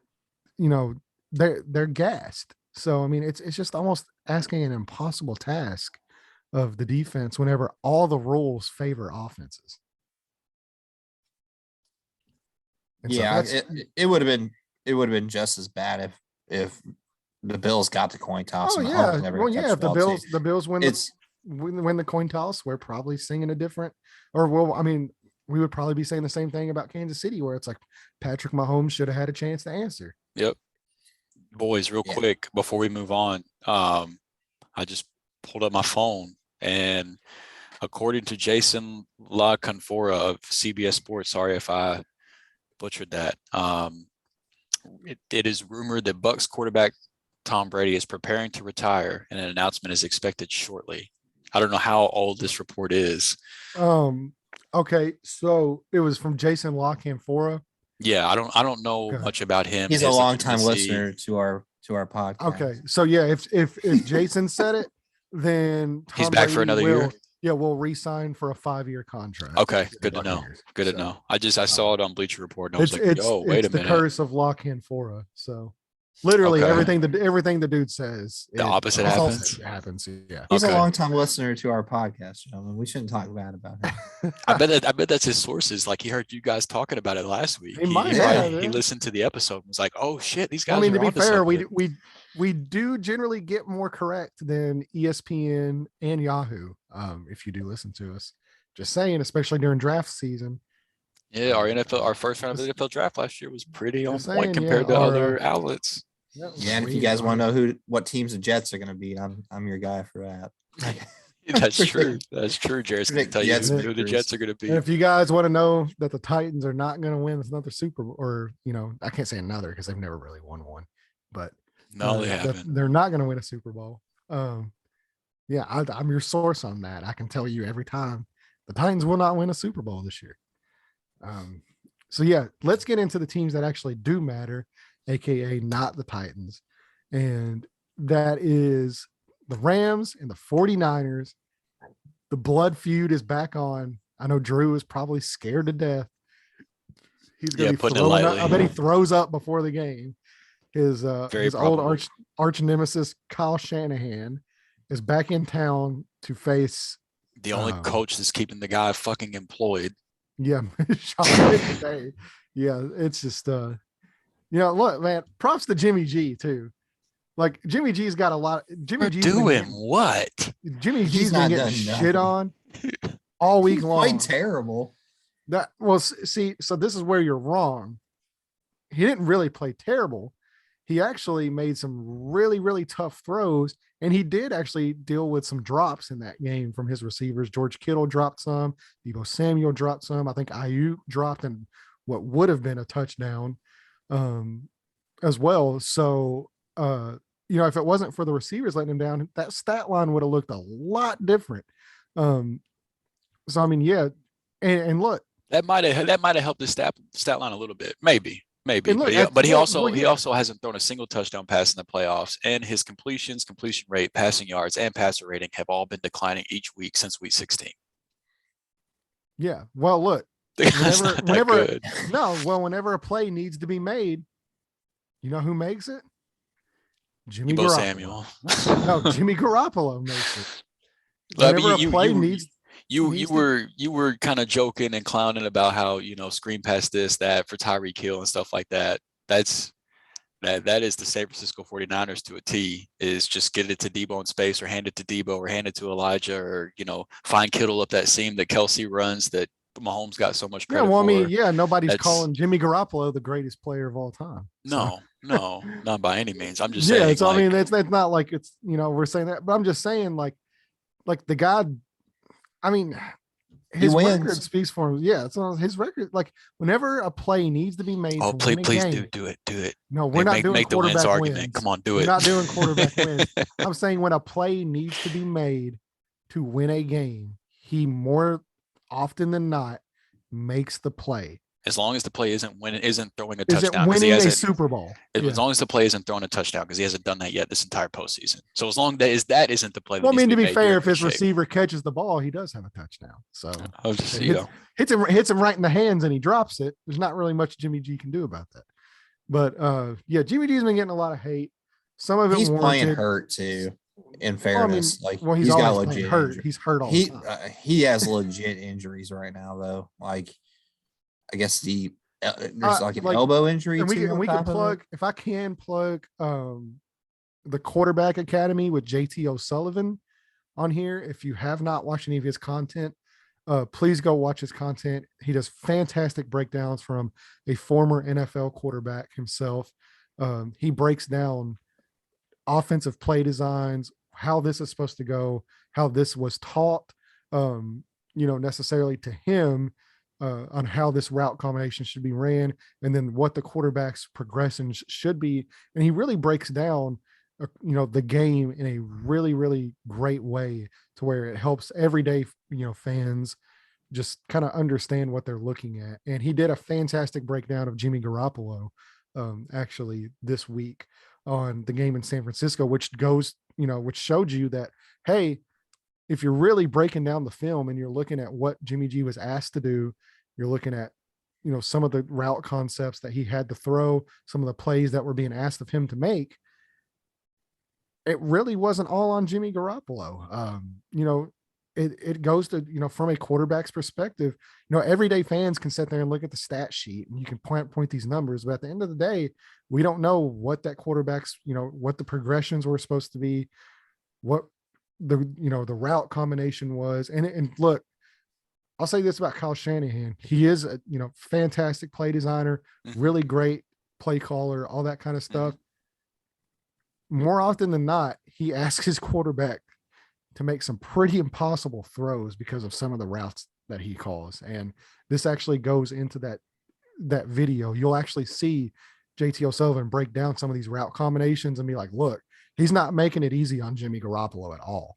they're gassed. So I mean, it's just almost asking an impossible task of the defense whenever all the rules favor offenses. And so yeah, that's- it would have been it would have been just as bad if the Bills got the coin toss. Oh and yeah, Mahomes never well yeah. touched If the ball, too. Bills win the coin toss, we're probably singing a different, or well, I mean, we would probably be saying the same thing about Kansas City, where it's like Patrick Mahomes should have had a chance to answer. Yep. Boys, real quick before we move on, I just pulled up my phone, and according to Jason La Canfora of CBS Sports, sorry if I butchered that, it is rumored that Bucs quarterback Tom Brady is preparing to retire, and an announcement is expected shortly. I don't know how old this report is. Okay, so it was from Jason La Canfora. Yeah, I don't know much about him. He's a longtime listener to our podcast. Okay, so yeah, if Jason said it, then Tom he's back Brady for another year. Yeah, we'll re-sign for a 5-year contract. Okay, good to know. Good to know. I saw it on Bleacher Report, and I was like, "Oh, wait a minute." It's the curse of La Canfora. So literally everything the dude says, the opposite happens. Yeah, he's a longtime listener to our podcast, gentlemen. We shouldn't talk bad about him. I bet that's his sources. Like he heard you guys talking about it last week. He listened to the episode and was like, "Oh shit, these guys." I mean, to be fair, we do generally get more correct than ESPN and Yahoo. If you do listen to us, just saying, especially during draft season. Yeah, our first round of the NFL draft last year was pretty on point compared to other outlets. Yeah, and if you guys want to know what teams the Jets are going to beat, I'm your guy for that. That's true. That's true. Jared's going to tell you who the Jets are going to be. And if you guys want to know that the Titans are not going to win another Super Bowl, or I can't say another because they've never really won one, but no, they haven't. They're not going to win a Super Bowl. Yeah, I'm your source on that. I can tell you every time the Titans will not win a Super Bowl this year. So yeah, let's get into the teams that actually do matter, aka not the Titans, and that is the Rams and the 49ers. The blood feud is back on. I know Drew is probably scared to death. He's going to be throwing up. I bet he throws up before the game. His old arch nemesis Kyle Shanahan is back in town to face the only coach that's keeping the guy fucking employed. Yeah, yeah, it's just look, man, props to Jimmy G too. Like Jimmy G's got a lot. Jimmy G's doing what? Jimmy G's been getting shit on all week long. Played terrible. So this is where you're wrong. He didn't really play terrible. He actually made some really, really tough throws, and he did actually deal with some drops in that game from his receivers. George Kittle dropped some. Deebo Samuel dropped some. I think Ayuk dropped in what would have been a touchdown as well. So, if it wasn't for the receivers letting him down, that stat line would have looked a lot different. So, I mean, yeah. And look. That might have helped the stat line a little bit, maybe. But he also hasn't thrown a single touchdown pass in the playoffs, and his completion rate, passing yards, and passer rating have all been declining each week since week 16. Yeah. Well, look, whenever a play needs to be made, you know who makes it? Jimmy Garoppolo. Samuel. No, Jimmy Garoppolo makes it. Whenever a play needs. You were kind of joking and clowning about how, screen pass this, that for Tyreek Hill and stuff like that. That is the San Francisco 49ers to a T, is just get it to Deebo in space, or hand it to Deebo, or hand it to Elijah, or, find Kittle up that seam that Kelsey runs that Mahomes got so much credit for. Nobody's calling Jimmy Garoppolo the greatest player of all time. So. No, not by any means. I'm just saying. Yeah, I mean, it's not like it's, we're saying that, but I'm just saying like the guy, I mean, his record speaks for him. Yeah, it's on his record. Like whenever a play needs to be made. Oh, please do it. No, we're not doing make the wins argument. Come on, do it. We're not doing quarterback wins. I'm saying when a play needs to be made to win a game, he more often than not makes the play. As long as the play isn't throwing a touchdown. Winning a Super Bowl. As long as the play isn't throwing a touchdown, because he hasn't done that yet this entire postseason. So as long as that isn't the play. Well, I mean, to be fair, if his receiver catches the ball, he does have a touchdown. So hits him right in the hands and he drops it. There's not really much Jimmy G can do about that. But Jimmy G's been getting a lot of hate. Some of it he's playing hurt too. In fairness, he's got legit hurt. Injury. He's hurt all the time. He has legit injuries right now, though. Like, I guess the there's like an like, elbow injury and too. we can On top of it? plug, if I can plug the quarterback academy with JT O'Sullivan on here. If you have not watched any of his content, please go watch his content. He does fantastic breakdowns from a former NFL quarterback himself. He breaks down offensive play designs, how this is supposed to go, how this was taught, necessarily to him, on how this route combination should be ran, and then what the quarterback's progressions should be. And he really breaks down, the game in a really, really great way to where it helps everyday, fans just kind of understand what they're looking at. And he did a fantastic breakdown of Jimmy Garoppolo, actually this week on the game in San Francisco, which showed you that, hey, if you're really breaking down the film and you're looking at what Jimmy G was asked to do, you're looking at, some of the route concepts that he had to throw, some of the plays that were being asked of him to make, it really wasn't all on Jimmy Garoppolo. It goes to, from a quarterback's perspective, everyday fans can sit there and look at the stat sheet and you can point these numbers, but at the end of the day, we don't know what that quarterback's, what the progressions were supposed to be, what the route combination was. And look, I'll say this about Kyle Shanahan. He is a, fantastic play designer, really great play caller, all that kind of stuff. More often than not, he asks his quarterback to make some pretty impossible throws because of some of the routes that he calls. And this actually goes into that video. You'll actually see JT O'Sullivan break down some of these route combinations and be like, look, he's not making it easy on Jimmy Garoppolo at all.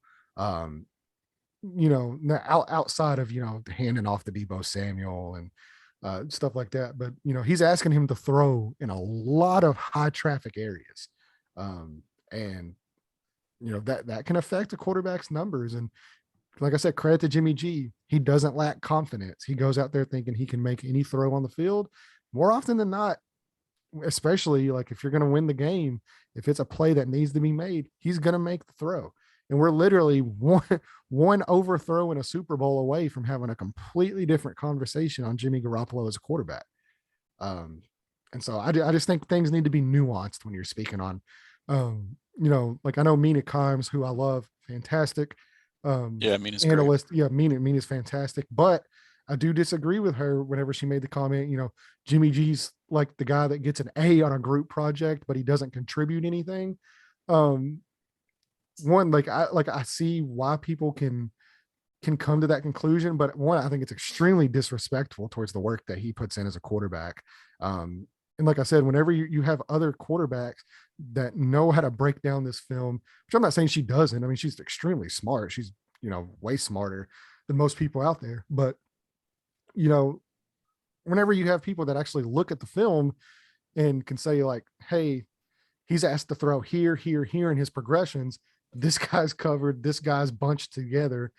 Outside of, handing off to Deebo Samuel and stuff like that. But, he's asking him to throw in a lot of high traffic areas. And that can affect a quarterback's numbers. And like I said, credit to Jimmy G. He doesn't lack confidence. He goes out there thinking he can make any throw on the field. More often than not, especially like if you're going to win the game, if it's a play that needs to be made, he's going to make the throw. And we're literally one overthrow in a Super Bowl away from having a completely different conversation on Jimmy Garoppolo as a quarterback. And so I just think things need to be nuanced when you're speaking on, like I know Mina Kimes, who I love, fantastic. Mina's analyst. great. Yeah, Mina's fantastic. But I do disagree with her whenever she made the comment, Jimmy G's like the guy that gets an A on a group project, but he doesn't contribute anything. I see why people can come to that conclusion, but one, I think it's extremely disrespectful towards the work that he puts in as a quarterback. And like I said, whenever you have other quarterbacks that know how to break down this film, which I'm not saying she doesn't. I mean, she's extremely smart. She's, way smarter than most people out there. But, whenever you have people that actually look at the film and can say like, hey, he's asked to throw here, here, here in his progressions. This guy's covered, this guy's bunched together.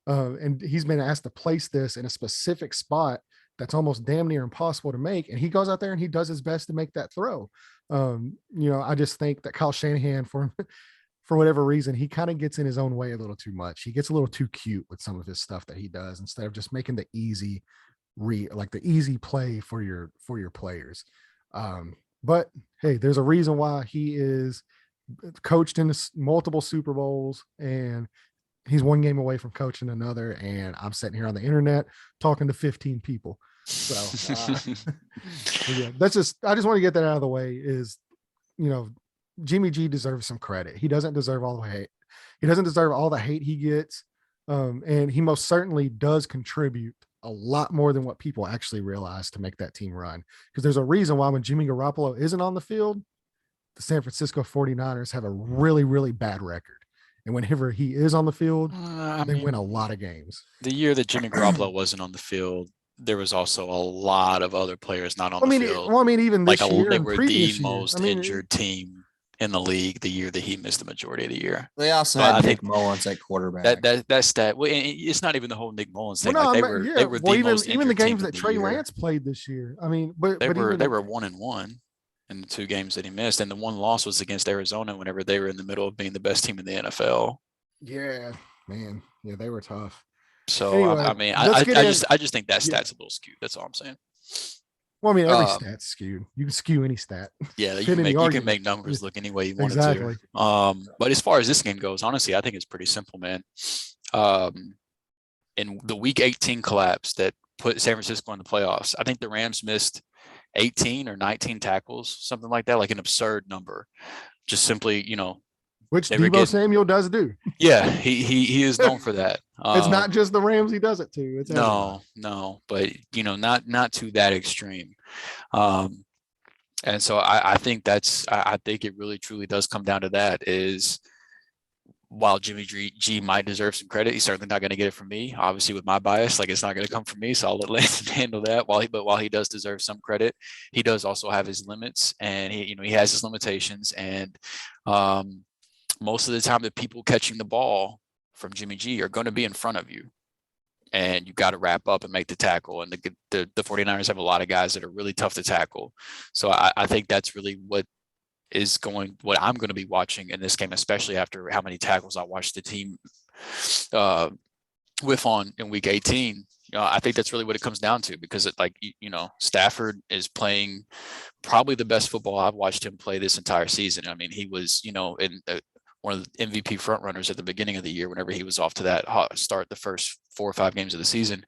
And he's been asked to place this in a specific spot that's almost damn near impossible to make. And he goes out there and he does his best to make that throw. I just think that Kyle Shanahan, for whatever reason, he kind of gets in his own way a little too much. He gets a little too cute with some of his stuff that he does, instead of just making the easy play for your players. But hey, there's a reason why he is coached in multiple Super Bowls, and he's one game away from coaching another. And I'm sitting here on the internet talking to 15 people. So yeah, I just want to get that out of the way. Is, Jimmy G deserves some credit. He doesn't deserve all the hate. He doesn't deserve all the hate he gets. And he most certainly does contribute a lot more than what people actually realize to make that team run. Because there's a reason why when Jimmy Garoppolo isn't on the field, the San Francisco 49ers have a really, really bad record. And whenever he is on the field, they win a lot of games. The year that Jimmy Garoppolo wasn't on the field, there was also a lot of other players not on the field. Even this year, they were the years. most injured team in the league the year that he missed the majority of the year. They also had Nick Mullins at quarterback. That stat. Well, it's not even the whole Nick Mullins thing. Well, they were the most even the games that Trey year. Lance played this year. I mean, they were 1-1 in the 2 games that he missed, and the one loss was against Arizona whenever they were in the middle of being the best team in the NFL. Yeah, man. Yeah, they were tough. So anyway, I just think that stat's a little skewed. That's all I'm saying. Well, I mean, every Um, stat's skewed. You can skew any stat. yeah, Fit any you can argument. make numbers look any way you wanted Exactly. to. But as far as this game goes, honestly, I think it's pretty simple, man. Um, in the Week 18 collapse that put San Francisco in the playoffs, I think the Rams missed 18 or 19 tackles, something like that, like an absurd number. Just simply, Which they were Debo getting. Samuel does do. Yeah, he is known for that. It's not just the Rams he does it to. It's everybody. No, but not to that extreme. Um, and so I think I think it really truly does come down to that. Is while Jimmy G might deserve some credit, he's certainly not going to get it from me. Obviously, with my bias, like it's not going to come from me. So I'll let Landon handle that. While he does deserve some credit, he does also have his limits, and he has his limitations. And most of the time, the people catching the ball from Jimmy G are going to be in front of you, and you got to wrap up and make the tackle. And the 49ers have a lot of guys that are really tough to tackle. So I think that's really what I'm going to be watching in this game, especially after how many tackles I watched the team whiff on in Week 18. I think that's really what it comes down to, because Stafford is playing probably the best football I've watched him play this entire season. I mean, he was, in one of the MVP front runners at the beginning of the year, whenever he was off to that hot start the first 4 or 5 games of the season.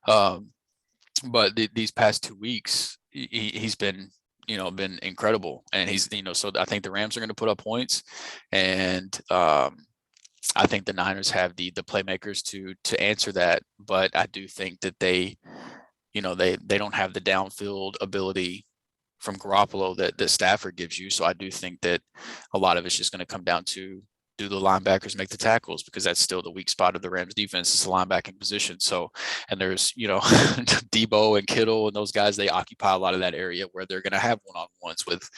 But these past 2 weeks, he's been incredible. And he's, so I think the Rams are going to put up points, and I think the Niners have the playmakers to answer that. But I do think that they don't have the downfield ability from Garoppolo that Stafford gives you. So I do think that a lot of it's just going to come down to, do the linebackers make the tackles, because that's still the weak spot of the Rams defense, is the linebacking position. So, and there's, Debo and Kittle and those guys, they occupy a lot of that area where they're going to have one-on-ones with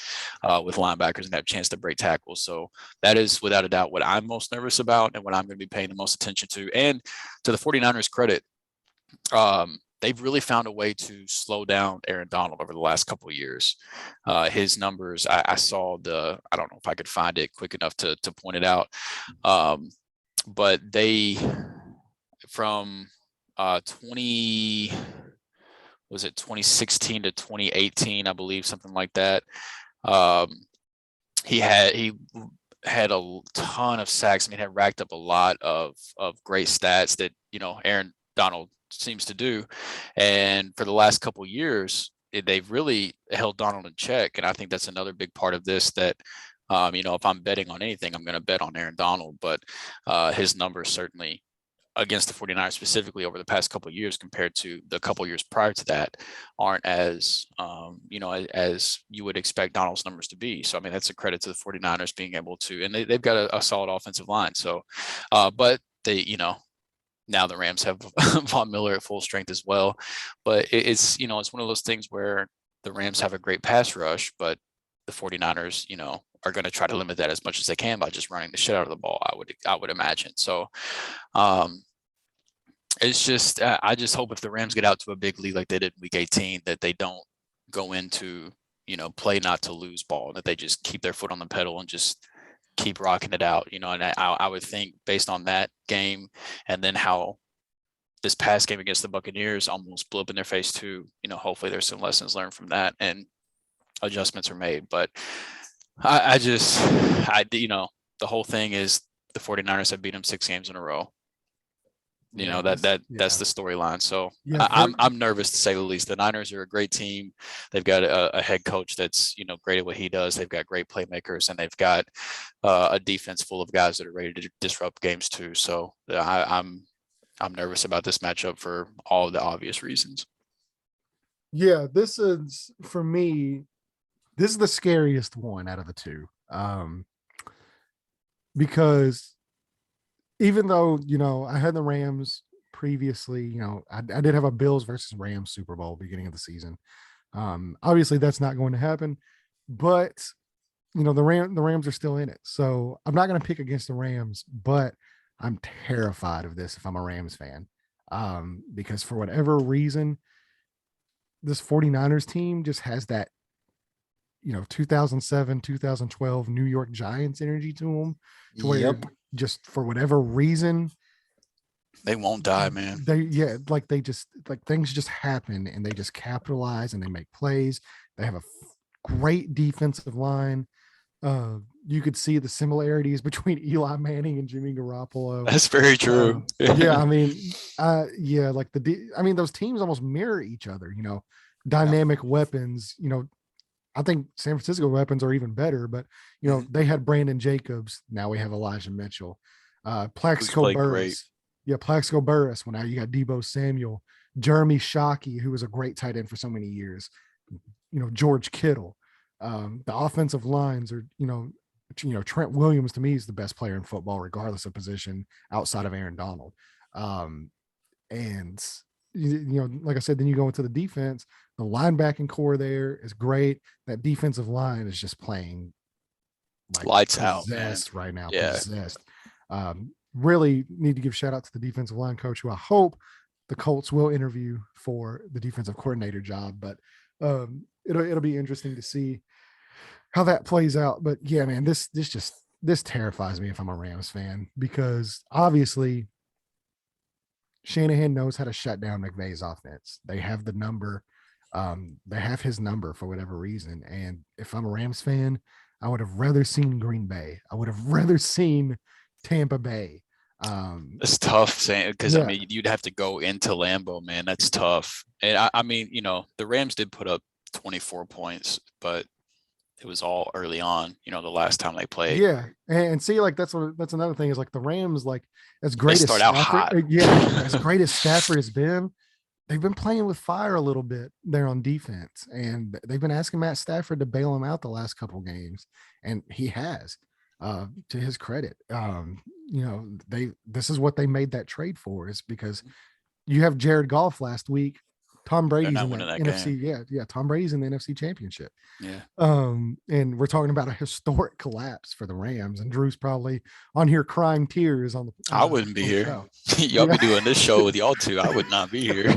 linebackers and have a chance to break tackles. So that is without a doubt what I'm most nervous about, and what I'm going to be paying the most attention to. And to the 49ers credit, they've really found a way to slow down Aaron Donald over the last couple of years. His numbers, I saw I don't know if I could find it quick enough to point it out. But they, from 2016 to 2018, I believe, something like that. He had a ton of sacks. I mean, had racked up a lot of great stats that, Aaron Donald seems to do. And for the last couple of years, they've really held Donald in check. And I think that's another big part of this, that, if I'm betting on anything, I'm going to bet on Aaron Donald. But his numbers certainly against the 49ers specifically over the past couple of years compared to the couple of years prior to that aren't as, as you would expect Donald's numbers to be. So, I mean, that's a credit to the 49ers being able to, and they've got a solid offensive line. So, but they, now the Rams have Von Miller at full strength as well. But it's one of those things where the Rams have a great pass rush, but the 49ers, are going to try to limit that as much as they can by just running the shit out of the ball, I would imagine. So it's just, I just hope if the Rams get out to a big lead like they did in Week 18, that they don't go into, play not to lose ball, that they just keep their foot on the pedal and just keep rocking it out, and I would think, based on that game, and then how this past game against the Buccaneers almost blew up in their face too, hopefully there's some lessons learned from that and adjustments are made. But the whole thing is the 49ers have beat them 6 games in a row. That's the storyline. So yeah, I'm nervous, to say the least. The Niners are a great team. They've got a head coach that's great at what he does. They've got great playmakers, and they've got a defense full of guys that are ready to disrupt games too. So I'm nervous about this matchup for all of the obvious reasons. Yeah, this is, for me, this is the scariest one out of the two, because even though, I had the Rams previously, I did have a Bills versus Rams Super Bowl beginning of the season. Obviously that's not going to happen, but the Rams are still in it. So I'm not going to pick against the Rams, but I'm terrified of this if I'm a Rams fan, because for whatever reason, this 49ers team just has that, 2007, 2012 New York Giants energy to them, to where just for whatever reason, They won't die, man. Like things just happen and they just capitalize and they make plays. They have a great defensive line. You could see the similarities between Eli Manning and Jimmy Garoppolo. That's very true. Yeah, I mean, like those teams almost mirror each other. Dynamic weapons. I think San Francisco weapons are even better, but they had Brandon Jacobs. Now we have Elijah Mitchell, Plaxico Burress. Yeah, Plaxico Burress. Well, now you got Deebo Samuel, Jeremy Shockey, who was a great tight end for so many years. George Kittle. The offensive lines are, Trent Williams to me is the best player in football, regardless of position, outside of Aaron Donald. And like I said, then you go into the defense. The linebacking core there is great. That defensive line is just playing like lights out, man. Right now. Yeah. Possessed. Really need to give shout out to the defensive line coach, who I hope the Colts will interview for the defensive coordinator job. But it'll be interesting to see how that plays out. But yeah, man, this terrifies me if I'm a Rams fan, because obviously Shanahan knows how to shut down McVay's offense. They have the number. They have his number for whatever reason. And if I'm a Rams fan, I would have rather seen Green Bay. I would have rather seen Tampa Bay. It's tough saying, because I mean, you'd have to go into Lambeau, man. That's tough. And I mean, the Rams did put up 24 points, but it was all early on, the last time they played. Yeah. And see, like, that's another thing is, like, the Rams, like, as great as Stafford, out hot. As great as Stafford has been, they've been playing with fire a little bit there on defense. And they've been asking Matt Stafford to bail him out the last couple of games. And he has, to his credit. This is what they made that trade for, is because you have Jared Goff last week. Tom Brady's in the NFC. Game. Yeah. Tom Brady's in the NFC Championship. Yeah. And we're talking about a historic collapse for the Rams, and Drew's probably on here crying tears on the. I wouldn't be here. Y'all be doing this show with y'all two. I would not be here.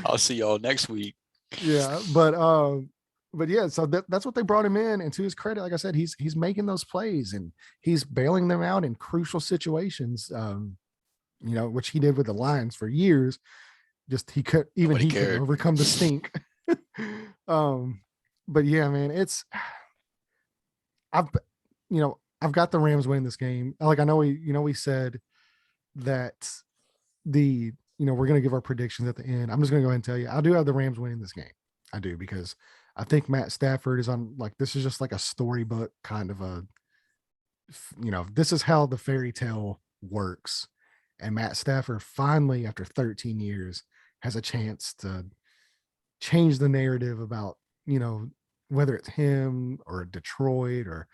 I'll see y'all next week. Yeah, but yeah, so that's what they brought him in, and to his credit, like I said, he's making those plays and he's bailing them out in crucial situations. Which he did with the Lions for years. Just he could overcome the stink. But yeah, man, I've got the Rams winning this game. Like, I know we said that we're going to give our predictions at the end. I'm just going to go ahead and tell you, I do have the Rams winning this game. I do, because I think Matt Stafford is on, like, this is just like a storybook kind of this is how the fairy tale works. And Matt Stafford finally, after 13 years, has a chance to change the narrative about, whether it's him or Detroit or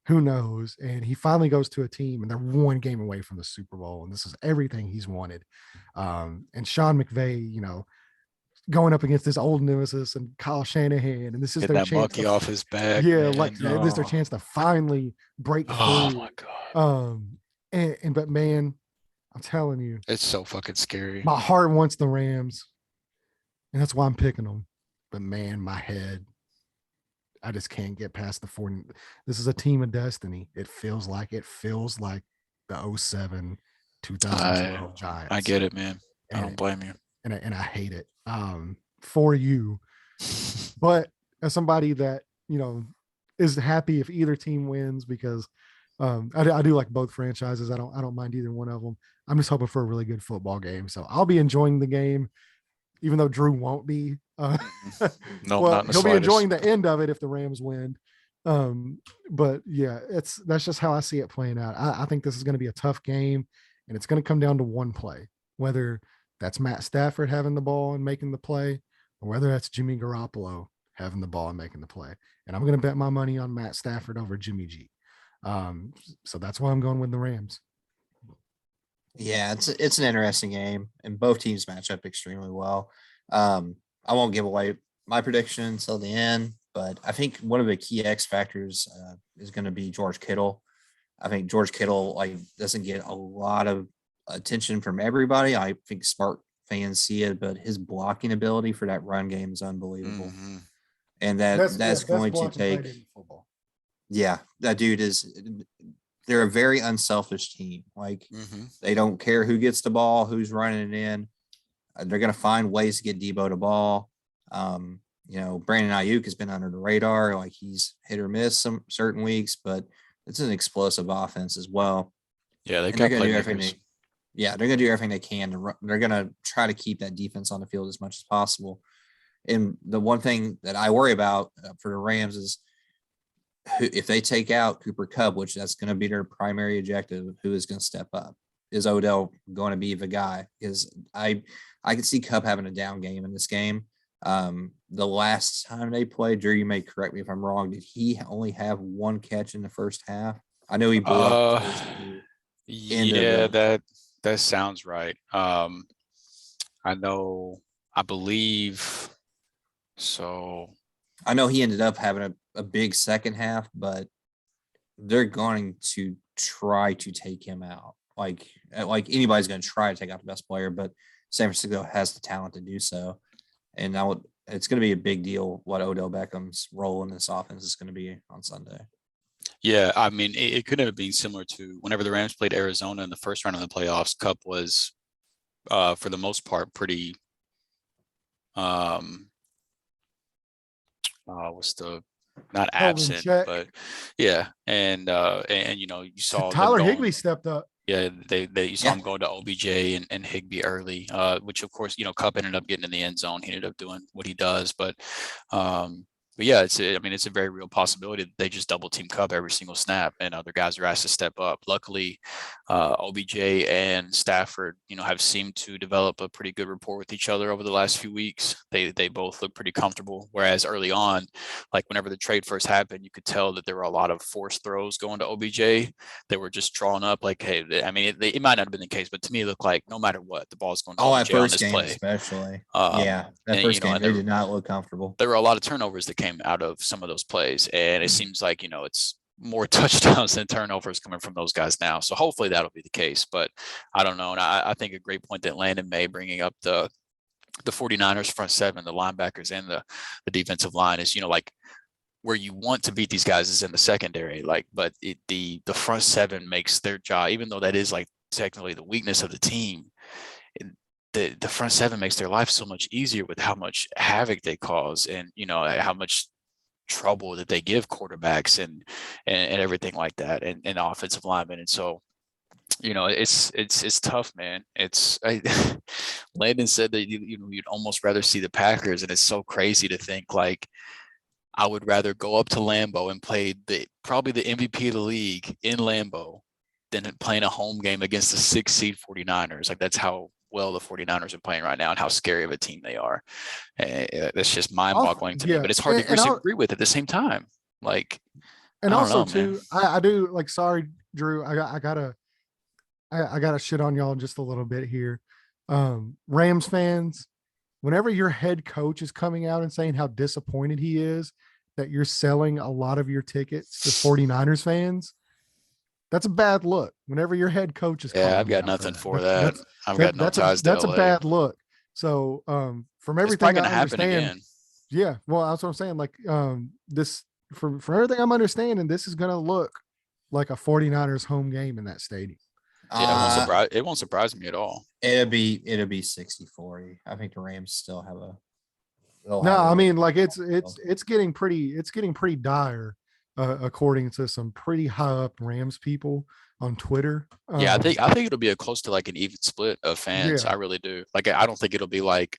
who knows. And he finally goes to a team and they're one game away from the Super Bowl. And this is everything he's wanted. And Sean McVay, going up against this old nemesis and Kyle Shanahan, and this is Get their that chance monkey off his back. Yeah, man. Like this is their chance to finally break through. Oh my God. But man, I'm telling you, it's so fucking scary. My heart wants the Rams, and that's why I'm picking them. But man, my head, I just can't get past the 4. This is a team of destiny. It feels like the 07, 2012 Giants. I get it, man. I don't blame you. And I hate it for you. But as somebody that, is happy if either team wins, because I do like both franchises. I don't mind either one of them. I'm just hoping for a really good football game. So I'll be enjoying the game, even though Drew won't be. No, well, he'll be enjoying the end of it if the Rams win. But yeah, that's just how I see it playing out. I think this is going to be a tough game, and it's going to come down to one play, whether that's Matt Stafford having the ball and making the play, or whether that's Jimmy Garoppolo having the ball and making the play. And I'm going to bet my money on Matt Stafford over Jimmy G. So that's why I'm going with the Rams. Yeah, it's an interesting game, and both teams match up extremely well. I won't give away my prediction until the end, but I think one of the key X factors is going to be George Kittle. I think George Kittle doesn't get a lot of attention from everybody. I think smart fans see it, but his blocking ability for that run game is unbelievable. Mm-hmm. And that's going to take. Yeah, that dude is they're a very unselfish team. Like they don't care who gets the ball, who's running it in. They're going to find ways to get Debo the ball. Brandon Ayuk has been under the radar. Like he's hit or miss some certain weeks, but it's an explosive offense as well. Yeah, they're going to do everything. They're going to do everything they can to run. They're going to try to keep that defense on the field as much as possible. And the one thing that I worry about for the Rams is if they take out Cooper Kupp, which that's going to be their primary objective, who is going to step up? Is Odell going to be the guy? Because I can see Kupp having a down game in this game. The last time they played, Drew, you may correct me if I'm wrong. Did he only have one catch in the first half? I know he blew up the first two. Yeah, that sounds right. I believe so. I know he ended up having a big second half, but they're going to try to take him out. Like anybody's going to try to take out the best player, but San Francisco has the talent to do so. And now it's going to be a big deal what Odell Beckham's role in this offense is going to be on Sunday. Yeah, I mean, it could have been similar to whenever the Rams played Arizona in the first round of the playoffs. Kupp was, for the most part, pretty. Not absent, but yeah, and you saw Tyler Higbee stepped up. Yeah, you saw him going to OBJ and Higbee early, which of course Kupp ended up getting in the end zone. He ended up doing what he does, but yeah, it's a very real possibility that they just double team Kupp every single snap, and other guys are asked to step up. Luckily, OBJ and Stafford, have seemed to develop a pretty good rapport with each other over the last few weeks. They both look pretty comfortable. Whereas early on, like whenever the trade first happened, you could tell that there were a lot of forced throws going to OBJ. They were just drawn up like, hey, it might not have been the case, but to me, it looked like no matter what, the ball's going to OBJ that first on this game, play. Especially. That first game, they did not look comfortable. There were a lot of turnovers that came out of some of those plays, and it seems like it's more touchdowns than turnovers coming from those guys now. So hopefully that'll be the case, but I don't know. And I think a great point that Landon made, bringing up the 49ers front seven, the linebackers and the defensive line is, like where you want to beat these guys is in the secondary, but the front seven makes their job, even though that is like technically the weakness of the team. The front seven makes their life so much easier with how much havoc they cause and, how much trouble that they give quarterbacks and everything like that and offensive linemen. And so, it's tough, man. Landon said that, you'd almost rather see the Packers. And it's so crazy to think like, I would rather go up to Lambeau and play probably the MVP of the league in Lambeau than playing a home game against the 6 seed 49ers. Like that's how well the 49ers are playing right now and how scary of a team they are. That's just mind-boggling to me, but it's hard to disagree with at the same time. Like, and also too, I do like, sorry, Drew, I gotta shit on y'all just a little bit here. Rams fans, whenever your head coach is coming out and saying how disappointed he is that you're selling a lot of your tickets to 49ers fans, that's a bad look. Whenever your head coach is, I've got nothing for that. I've got no ties to That's LA. a bad look. So, from everything I understand, yeah, well, that's what I'm saying. Like, this from everything I'm understanding, this is going to look like a 49ers home game in that stadium. Yeah, it won't surprise me at all. It'll be 60-40. I think the Rams still have it's getting pretty dire. According to some pretty high up Rams people on Twitter. I think it'll be close to like an even split of fans. Yeah. I really do. Like, I don't think it'll be like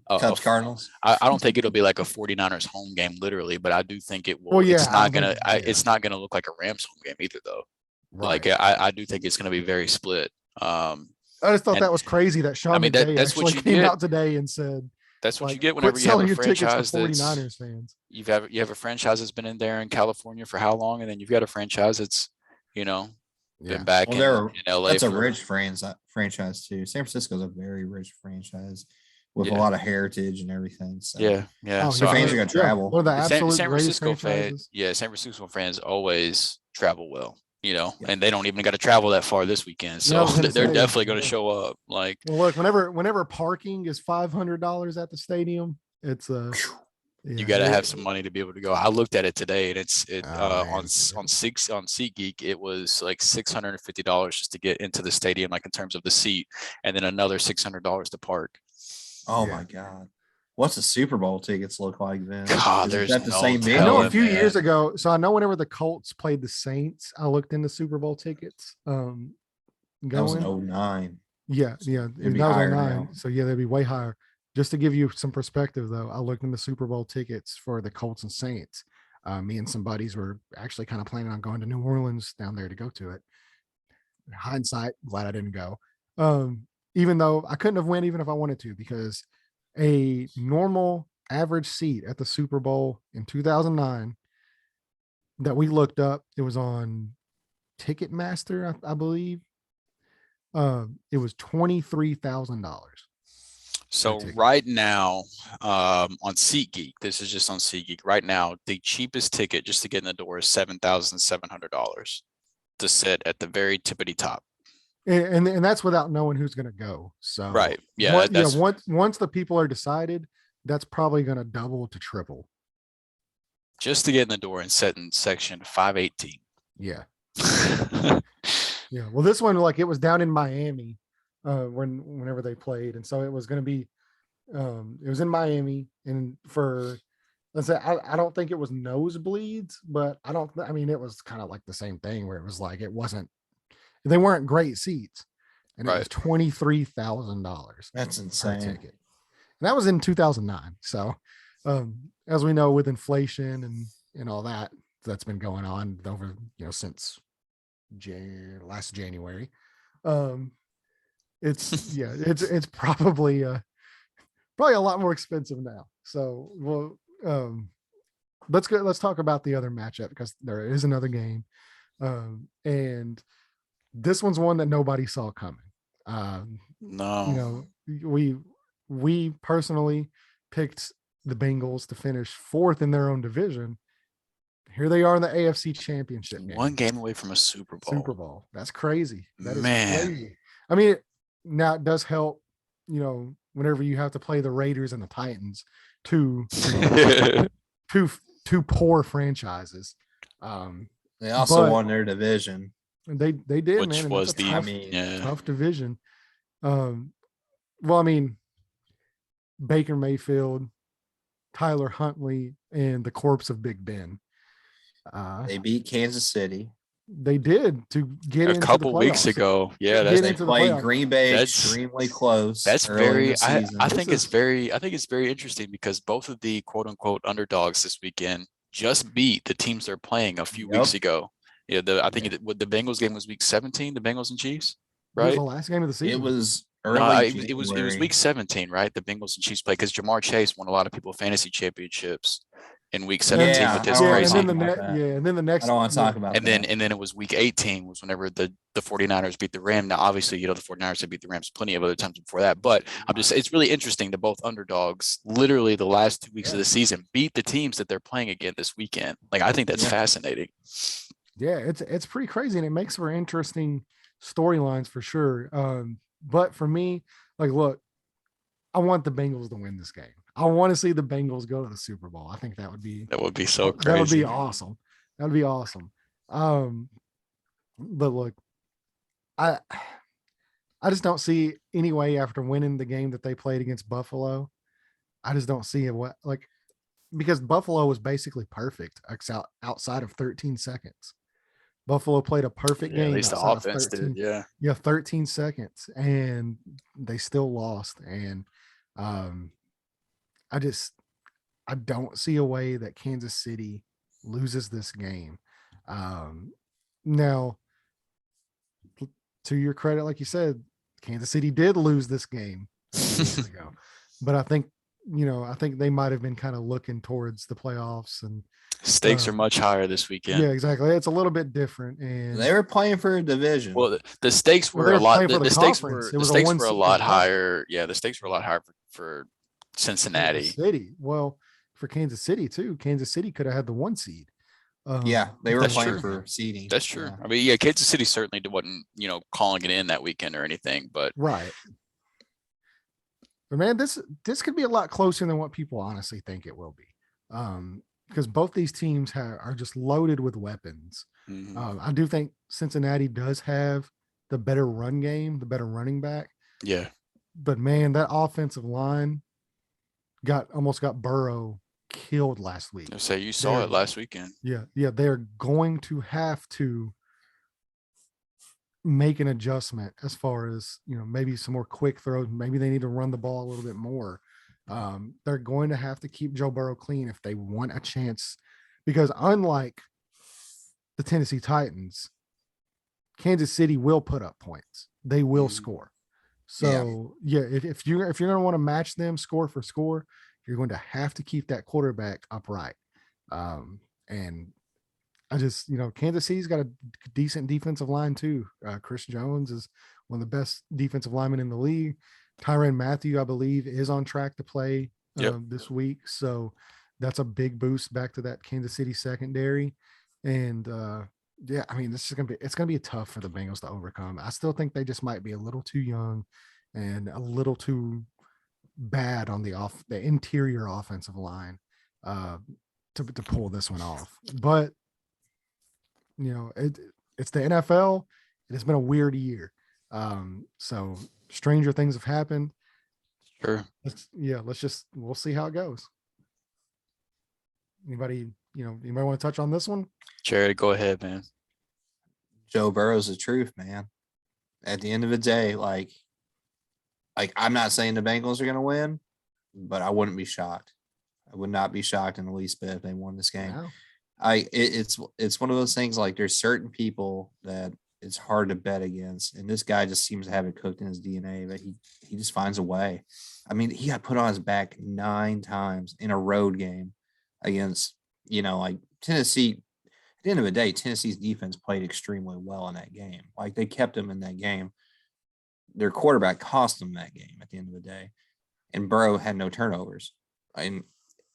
Cubs Cardinals. I don't think it'll be like a 49ers home game, literally, but I do think it will. Well, yeah, it's not gonna look like a Rams home game either, though. Right. Like, I do think it's gonna be very split. I just thought that was crazy that Sean McVay actually came out today and said. That's what you get whenever you have a franchise to 49ers fans. You have a franchise that's been in there in California for how long, and then you've got a franchise that's, been back in LA. That's a rich franchise too. San Francisco is a very rich franchise with a lot of heritage and everything. So. Yeah. So fans are gonna travel. One of the absolute San Francisco fans. San Francisco fans always travel well. And they don't even got to travel that far this weekend. So they're definitely going to show up. Like, well, look, whenever parking is $500 at the stadium, it's You got to have some money to be able to go. I looked at it today, and on man. SeatGeek, it was like $650 just to get into the stadium, like in terms of the seat, and then another $600 to park. Oh my God. What's the Super Bowl tickets look like then? God, Is there's that the no same telling, I know venue? a few man. years ago. So I know whenever the Colts played the Saints, I looked into Super Bowl tickets. That was Going. an 09. Yeah. It'd be That was higher 09. now. So yeah, they'd be way higher. Just to give you some perspective, though, I looked into Super Bowl tickets for the Colts and Saints. Me and some buddies were actually kind of planning on going to New Orleans down there to go to it. In hindsight, glad I didn't go. Even though I couldn't have went even if I wanted to, because a normal average seat at the Super Bowl in 2009 that we looked up, it was on Ticketmaster, I believe. It was $23,000. So right now, on SeatGeek, this is just on SeatGeek. Right now, the cheapest ticket just to get in the door is $7,700 to sit at the very tippity top. And that's without knowing who's going to go. So right, yeah, once the people are decided, that's probably going to double to triple just to get in the door and sit in section 518. Yeah. Yeah. Well, this one, like, it was down in Miami whenever they played, and so it was going to be it was in Miami, and for, let's say, I don't think it was nosebleeds, but I mean it was kind of like the same thing where it was like they weren't great seats, and it was $23,000. That's insane. Per ticket. And that was in 2009. So as we know, with inflation and all that's been going on over, since last January, it's probably a lot more expensive now. So let's talk about the other matchup, because there is another game, and this one's one that nobody saw coming. No, we personally picked the Bengals to finish fourth in their own division. Here they are in the AFC Championship game. One game away from a Super Bowl. That's crazy. That is Man. crazy. I mean, now it does help, whenever you have to play the Raiders and the Titans, two poor franchises. They also won their division. They did, which man. Was tough division. Well, I mean, Baker Mayfield, Tyler Huntley, and the corpse of Big Ben. They beat Kansas City. They did, to get a into couple the weeks ago. Yeah, they played Green Bay extremely close. That's very. I think it's very interesting, because both of the quote unquote underdogs this weekend just beat the teams they're playing a few weeks ago. Yeah, the Bengals game was week 17, the Bengals and Chiefs, right? It was the last game of the season. It was it was week 17, right? The Bengals and Chiefs play, because Jamar Chase won a lot of people fantasy championships in week 17 with his crazy. And then the next. I don't want to talk about and then it was week 18 was whenever the 49ers beat the Rams. Now, obviously, the 49ers have beat the Rams plenty of other times before that, but it's really interesting that both underdogs, literally the last 2 weeks of the season, beat the teams that they're playing again this weekend. Like, I think that's fascinating. Yeah, it's pretty crazy, and it makes for interesting storylines for sure. But for me, like, look, I want the Bengals to win this game. I want to see the Bengals go to the Super Bowl. I think that would be so crazy. That would be awesome. That would be awesome. But look, I just don't see any way, after winning the game that they played against Buffalo. I just don't see because Buffalo was basically perfect outside of 13 seconds. Buffalo played a perfect game. At least the offense did. 13 seconds, and they still lost. And I don't see a way that Kansas City loses this game. Now, to your credit, like you said, Kansas City did lose this game a few weeks ago, but I think they might have been kind of looking towards the playoffs, and stakes are much higher this weekend. Yeah, exactly. It's a little bit different, and they were playing for a division. Well, the stakes were a lot. The stakes were a lot higher. Yeah, the stakes were a lot higher for Cincinnati. Kansas City. Well, for Kansas City too. Kansas City could have had the 1 seed. They were playing for seeding. That's true. Yeah. I mean, Kansas City certainly wasn't, calling it in that weekend or anything, but right. But man, this could be a lot closer than what people honestly think it will be. Because both these teams are just loaded with weapons. I do think Cincinnati does have the better run game, the better running back. Yeah. But man, that offensive line almost got Burrow killed last week. So you saw it last weekend. Yeah. They're going to have to make an adjustment as far as, maybe some more quick throws. Maybe they need to run the ball a little bit more. They're going to have to keep Joe Burrow clean if they want a chance, because unlike the Tennessee Titans, Kansas City will put up points. They will score. So if you're going to want to match them score for score, you're going to have to keep that quarterback upright. And I just, Kansas City's got a decent defensive line too. Chris Jones is one of the best defensive linemen in the league. Tyrann Mathieu, I believe, is on track to play this week. So that's a big boost back to that Kansas City secondary. And it's going to be tough for the Bengals to overcome. I still think they just might be a little too young and a little too bad on the interior offensive line to pull this one off. But it's the NFL. It has been a weird year. So stranger things have happened. Sure. We'll see how it goes. Anybody want to touch on this one? Jared, go ahead, man. Joe Burrow's the truth, man. At the end of the day, like I'm not saying the Bengals are going to win, but I wouldn't be shocked. I would not be shocked in the least bit if they won this game. Wow. It's one of those things, like there's certain people that it's hard to bet against, and this guy just seems to have it cooked in his DNA, but he just finds a way. I mean, he got put on his back 9 times in a road game against, like Tennessee. At the end of the day, Tennessee's defense played extremely well in that game. Like, they kept him in that game. Their quarterback cost them that game at the end of the day. And Burrow had no turnovers. And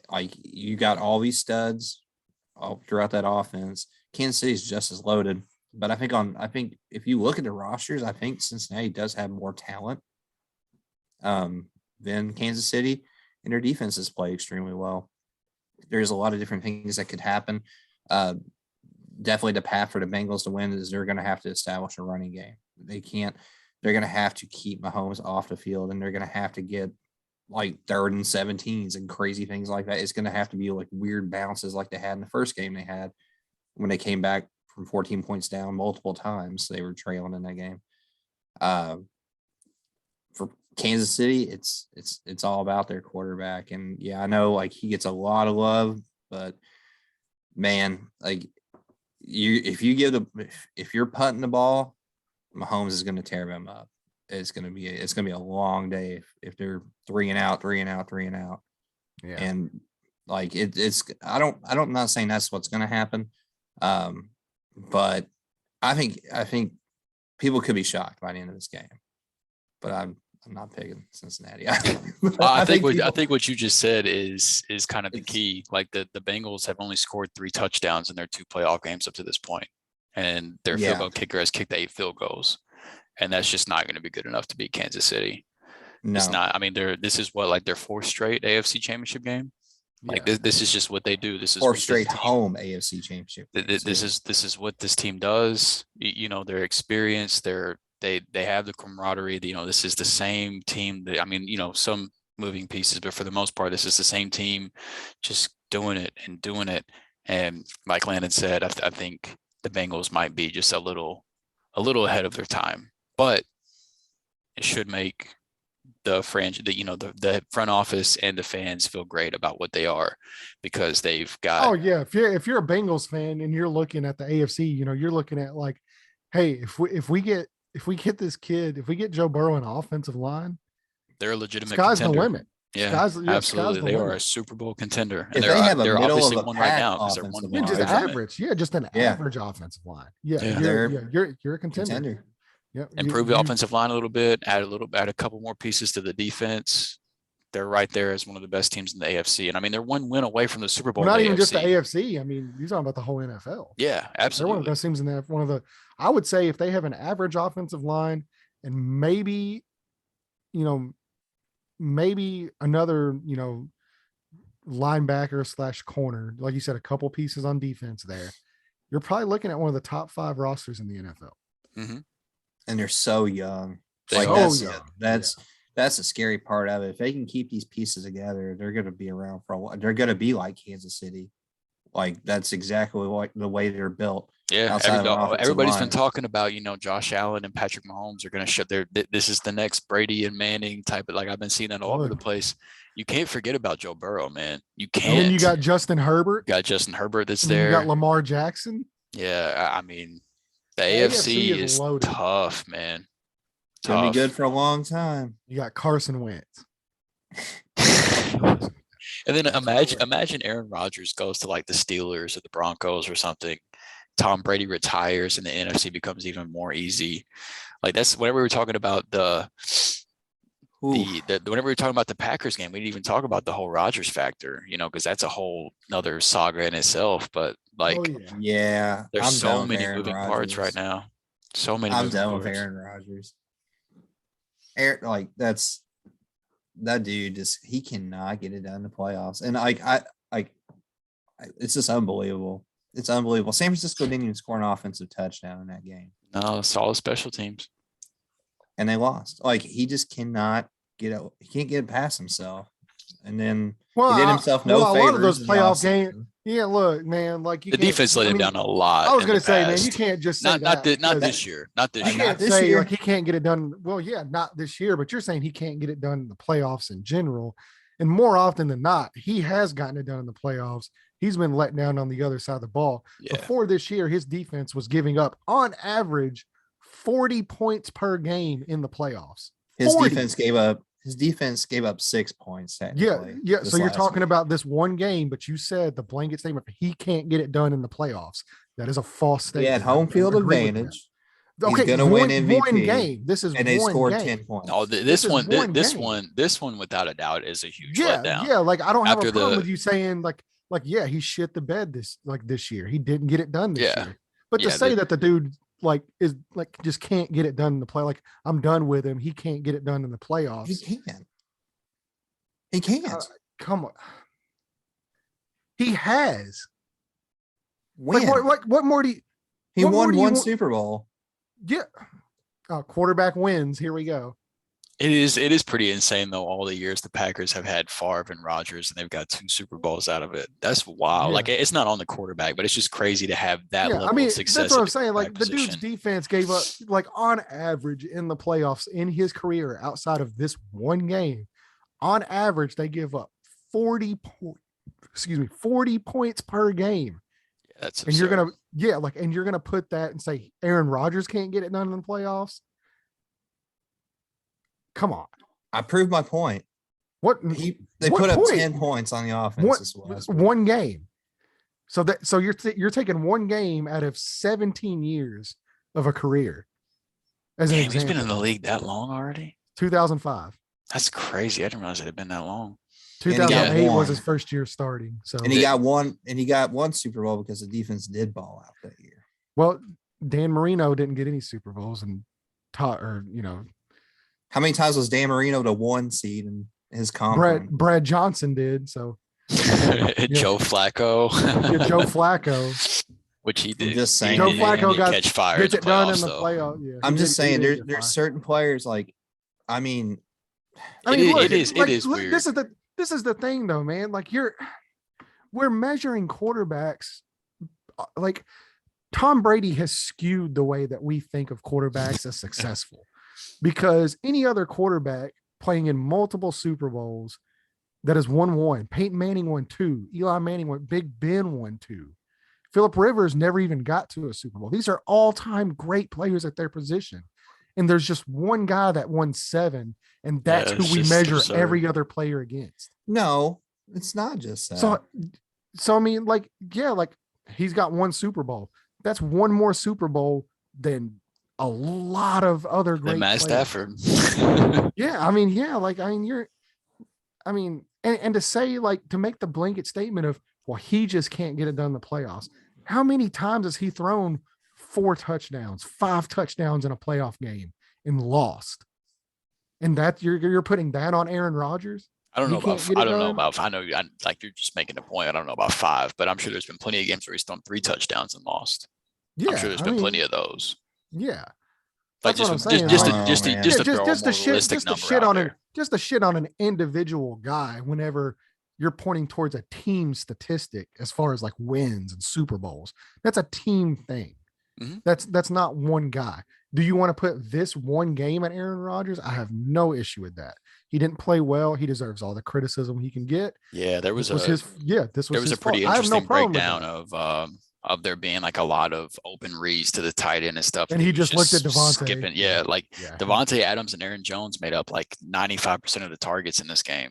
like, you got all these studs all throughout that offense. Kansas City's just as loaded. But I think if you look at the rosters, I think Cincinnati does have more talent than Kansas City, and their defenses play extremely well. There's a lot of different things that could happen. Definitely the path for the Bengals to win is they're going to have to establish a running game. They're going to have to keep Mahomes off the field, and they're going to have to get like 3rd and 17s and crazy things like that. It's going to have to be like weird bounces like they had in the first game they had when they came back from 14 points down multiple times. They were trailing in that game. For Kansas City, it's all about their quarterback. And yeah, I know like he gets a lot of love, but man, like if you're punting the ball, Mahomes is going to tear them up. It's going to be a long day if they're 3 and out. Yeah. And like I'm not saying that's what's going to happen. But I think people could be shocked by the end of this game, but I'm not picking Cincinnati. I think what you just said is kind of the key. Like the Bengals have only scored 3 touchdowns in their 2 playoff games up to this point, and their field goal kicker has kicked 8 field goals, and that's just not going to be good enough to beat Kansas City. No. It's not. I mean, this is what, like their 4th straight AFC Championship game. Like this is just what they do. This is 4 straight home AFC Championship. This is what this team does. They're experienced. They have the camaraderie. This is the same team. Some moving pieces, but for the most part, this is the same team, just doing it. And like Landon said, I think the Bengals might be just a little ahead of their time, but it should make the front office and the fans feel great about what they are, because they've got. Oh yeah, if you're a Bengals fan and you're looking at the AFC, you're looking at like, hey, if we get this kid, if we get Joe Burrow an offensive line, they're a legitimate sky's contender. the limit. Yeah, absolutely. They are a Super Bowl contender, and they're obviously one right now because they're one. Just average, just an average offensive line. You're a contender. Yep. Improve the offensive line a little bit, add a couple more pieces to the defense. They're right there as one of the best teams in the AFC. And I mean, they're 1 win away from the Super Bowl. Not even just the AFC. I mean, you're talking about the whole NFL. Yeah, absolutely. They're one of the best teams in that. I would say if they have an average offensive line and maybe another, linebacker / corner, like you said, a couple pieces on defense there, you're probably looking at one of the top 5 rosters in the NFL. Mm-hmm. And they're so young. Like that's the scary part of it. If they can keep these pieces together, they're going to be around for a while. They're going to be like Kansas City. Like that's exactly like the way they're built. Yeah, everybody's been talking about, Josh Allen and Patrick Mahomes are going to shut this is the next Brady and Manning type of, like I've been seeing that all over the place. You can't forget about Joe Burrow, man. You can't. And you got Justin Herbert. That's there. You got Lamar Jackson. Yeah, I mean, the AFC is loaded. Tough, man. It's going to be good for a long time. You got Carson Wentz. And then imagine Aaron Rodgers goes to like the Steelers or the Broncos or something. Tom Brady retires and the NFC becomes even more easy. Like that's whenever we were talking about whenever we were talking about the Packers game, we didn't even talk about the whole Rodgers factor, because that's a whole another saga in itself. But like, there's so many moving parts right now. So many. I'm done with Aaron Rodgers. That dude he cannot get it done in the playoffs. And it's just unbelievable. It's unbelievable. San Francisco didn't even score an offensive touchdown in that game. No, solid special teams. And they lost. Like he just cannot he can't get past himself. And then he did himself no favors. A lot of those playoff games. Yeah, look, man, like the defense let him down a lot. I was going to say, man, you can't just say not this year. Not this year. You can't say like he can't get it done. Well, yeah, not this year, but you're saying he can't get it done in the playoffs in general. And more often than not, he has gotten it done in the playoffs. He's been let down on the other side of the ball. Yeah. Before this year, his defense was giving up on average 40 points per game in the playoffs. His defense gave up 6 points. Yeah. So you're talking about this one game, but you said the blanket statement, he can't get it done in the playoffs. That is a false statement. He had home field advantage. Okay, he's going to win MVP. One game. This is and they scored game. 10 points. Oh, this one, without a doubt, is a huge letdown. Yeah, like I don't have a problem with you saying like he shit the bed this year. He didn't get it done this year. But to say that the dude just can't get it done in the play, like I'm done with him. He can't get it done in the playoffs. He can't. Come on. He has. When? What more do you? He won one Super Bowl. Yeah. Quarterback wins. Here we go. It is pretty insane though. All the years the Packers have had Favre and Rodgers, and they've got 2 Super Bowls out of it. That's wild. Yeah. Like it's not on the quarterback, but it's just crazy to have that level of success. That's what I'm saying. Like the dude's defense gave up, like on average in the playoffs in his career, outside of this one game, on average they give up 40 points per game. Yeah, that's absurd. And you're gonna put that and say Aaron Rodgers can't get it done in the playoffs. Come on. I proved my point. They put up 10 points on the offense. One game. So you're taking one game out of 17 years of a career. As an example. He's been in the league that long already? 2005. That's crazy. I didn't realize it had been that long. 2008 was his first year starting. So he got one Super Bowl because the defense did ball out that year. Well, Dan Marino didn't get any Super Bowls and how many times was Dan Marino the 1 seed in his conference? Brad Johnson did. So Joe Flacco. Joe Flacco. Which he did. I'm just saying. Joe Flacco catch fire gets it done in the playoff. Yeah, I'm just saying there's certain players like, it is weird. This is the thing though, man. Like we're measuring quarterbacks. Like Tom Brady has skewed the way that we think of quarterbacks as successful. Because any other quarterback playing in multiple Super Bowls that has won 1, Peyton Manning won 2, Eli Manning won, Big Ben won 2, Phillip Rivers never even got to a Super Bowl. These are all-time great players at their position. And there's just one guy that won 7, and that's who we measure every other player against. No, it's not just that. So I mean, like he's got 1 Super Bowl. That's 1 more Super Bowl than a lot of other great Matt Stafford. And to say, like, to make the blanket statement of, well, he just can't get it done in the playoffs. How many times has he thrown 4 touchdowns, 5 touchdowns in a playoff game and lost? And that you're putting that on Aaron Rodgers? I don't He know can't about. get I it don't know done. about. I know. Like you're just making a point. I don't know about 5, but I'm sure there's been plenty of games where he's thrown 3 touchdowns and lost. I'm sure Yeah, there's I been plenty mean, of those. yeah, Like that's what just I'm just saying. just I to Like, don't know, just to man. just yeah, to throw a just more to shit, realistic just to number shit out on there. just to shit on an individual guy whenever you're pointing towards a team statistic as far as like wins and Super Bowls. That's a team thing. Mhm. That's not one guy. Do you want to put this one game at Aaron Rodgers? I have no issue with that. He didn't play well. He deserves all the criticism he can get. Yeah, there This was was a his this there was was his a fault. pretty I have no interesting problem with breakdown that. of there being like a lot of open reads to the tight end and stuff, And and he he was just looked at just Devontae. skipping. Yeah, like Yeah. Devontae Adams and Aaron Jones made up like 95% of the targets in this game.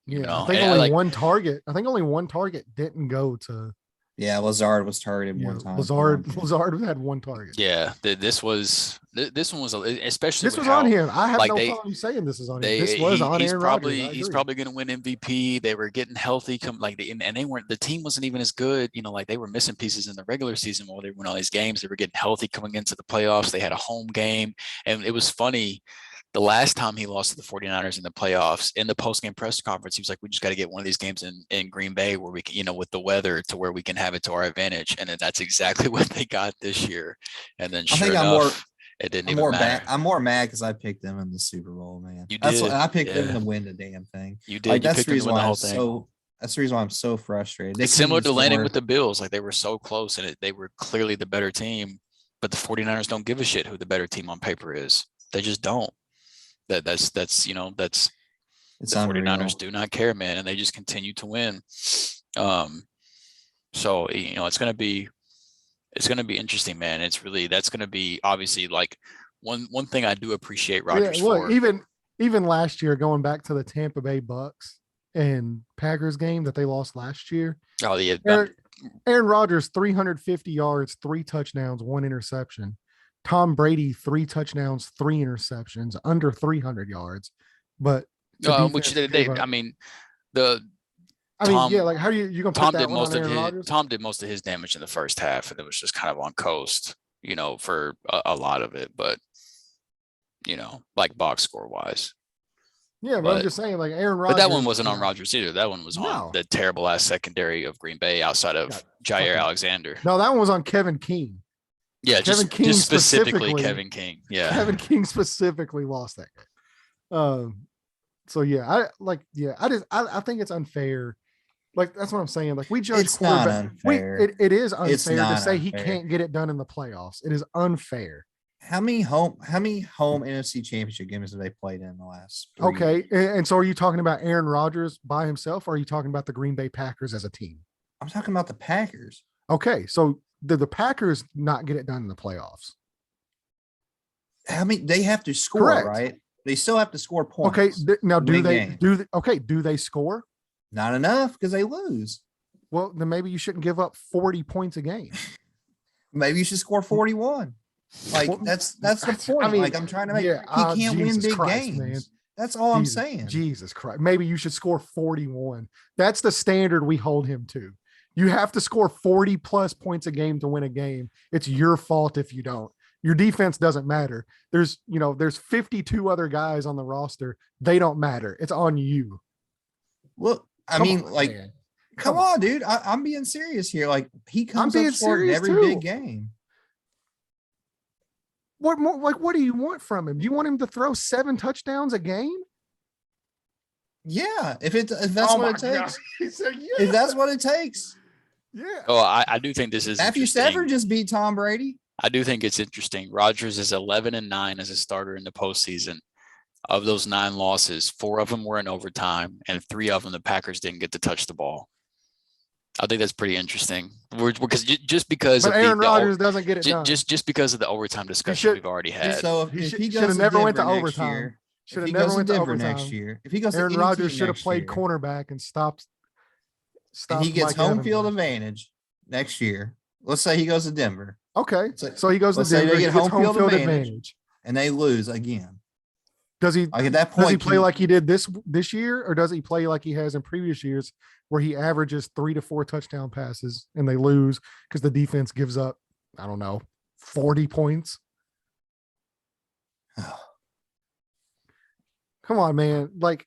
You Yeah. know, I think and I only like one target. I think only one target didn't go to Yeah, Lazard was targeted one time. Lazard had one target. yeah, this one was especially This with was on how him. I have like no problem saying this is on him. they This was on he's Aaron Rodgers. I he's agree. probably going to win MVP. They were getting healthy, and they weren't. The team wasn't even as good. You know, like they were missing pieces in the regular season while they were winning all these games. They were getting healthy coming into the playoffs. They had a home game, and it was funny. The last time he lost to the 49ers in the playoffs, in the post-game press conference, he was like, we just got to get one of these games in Green Bay where we can, you know, with the weather to where we can have it to our advantage. And then that's exactly what they got this year. And then I sure think enough, it didn't even matter. I'm more mad because I picked them in the Super Bowl, man. You That's what did. I picked them Yeah. to win the damn thing. You did. Like You that's picked the them to reason win the why whole I'm thing. so. That's the reason why I'm so frustrated. They It's similar to couldn't landing score. with the Bills. Like they were so close and they were clearly the better team, but the 49ers don't give a shit who the better team on paper is. They just don't. That's you know, that's It's the unreal. 49ers do not care, man, and they just continue to win. So you know, it's gonna be interesting, man. That's gonna be obviously like one thing I do appreciate Rodgers Yeah, look, for. even last year, going back to the Tampa Bay Bucks and Packers game that they lost last year. Oh yeah, Aaron Rodgers, 350 yards, 3 touchdowns, 1 interception. Tom Brady, 3 touchdowns, 3 interceptions, under 300 yards. But which they I mean the yeah, Tom like how do you gonna put Tom that did one on most of Aaron his Rodgers? Tom did most of his damage in the first half, and it was just kind of on coast, you know, for a lot of it. But you know, like box score wise. Yeah, but I'm just saying, like Aaron But Rodgers. that one wasn't on Rodgers either. That one was on the terrible ass secondary of Green Bay outside of Jair Alexander. No, that one was on Kevin King. Yeah, Kevin King just specifically Kevin King. Yeah, Kevin King specifically lost that game. So yeah, I think it's unfair. Like that's what I'm saying. Like we judge It's not unfair. It is unfair to say unfair. he can't get it done in the playoffs. It is unfair. How many home NFC championship games have they played in the last 3 Okay. years? And so are you talking about Aaron Rodgers by himself, or are you talking about the Green Bay Packers as a team? I'm talking about the Packers. Okay. So the Packers not get it done in the playoffs. I mean, they have to score, Correct. right? They still have to score points. Okay. Now do game. do they score? Not enough because they lose. Well, then maybe you shouldn't give up 40 points a game. Maybe you should score 41. Like that's the point. I mean, like I'm trying to make he can't win big games. Man. That's all I'm saying. Jesus Christ. Maybe you should score 41. That's the standard we hold him to. You have to score 40 plus points a game to win a game. It's your fault if you don't. Your defense doesn't matter. There's 52 other guys on the roster. They don't matter. It's on you. Well, come on, dude. I'm being serious here. Like he comes up short in every big game. What more? Like, what do you want from him? Do you want him to throw 7 touchdowns a game? Yeah, if that's what it takes. If that's what it takes. Yeah. Oh, I do think this is Matthew Stafford just beat Tom Brady. I do think it's interesting. Rodgers is 11-9 as a starter in the postseason. Of those 9 losses, 4 of them were in overtime, and 3 of them the Packers didn't get to touch the ball. I think that's pretty interesting. Because but Aaron Rodgers doesn't get it done. Just because of the overtime discussion we've already had. So if he should have never went to overtime. Should have never went to overtime next year. If he goes, Aaron Rodgers should have played cornerback and stopped. He gets home field advantage next year. Let's say he goes to Denver. Okay, so he goes to Denver. They get home field advantage, and they lose again. Does he? Like at that point, does he play like he did this year, or does he play like he has in previous years, where he averages 3 to 4 touchdown passes and they lose because the defense gives up, I don't know, 40 points? Come on, man. Like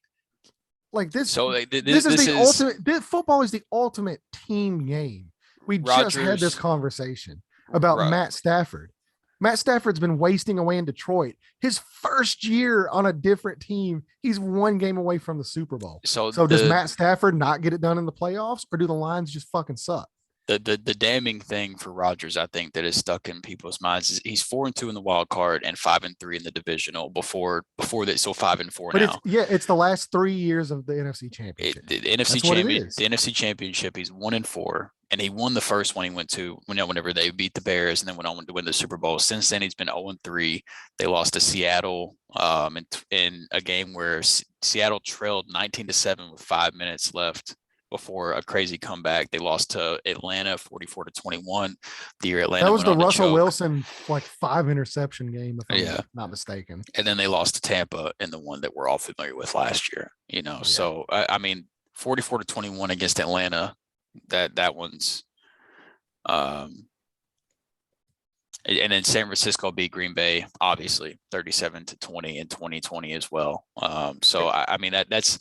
Like this. So This is the ultimate. Football is the ultimate team game. We just had this Rodgers, conversation about Matt Stafford. Matt Stafford's been wasting away in Detroit. His first year on a different team, he's one game away from the Super Bowl. So does Matt Stafford not get it done in the playoffs, or do the Lions just fucking suck? The damning thing for Rodgers, I think, that is stuck in people's minds is he's 4-2 in the wild card and 5-3 in the divisional before that. So 5-4 but now. It's the last 3 years of the NFC Championship. The NFC Championship, he's 1-4, and he won the first one. He went to whenever they beat the Bears, and then went on to win the Super Bowl. Since then, he's been 0-3. They lost to Seattle in a game where Seattle trailed 19-7 with 5 minutes left before a crazy comeback. They lost to Atlanta 44-21. The year Atlanta, that was the Russell Wilson 5 interception game, if I'm not mistaken. And then they lost to Tampa in the one that we're all familiar with last year. So I mean, 44-21 against Atlanta. That one's and then San Francisco beat Green Bay, obviously 37-20 in 2020 as well. I mean that's.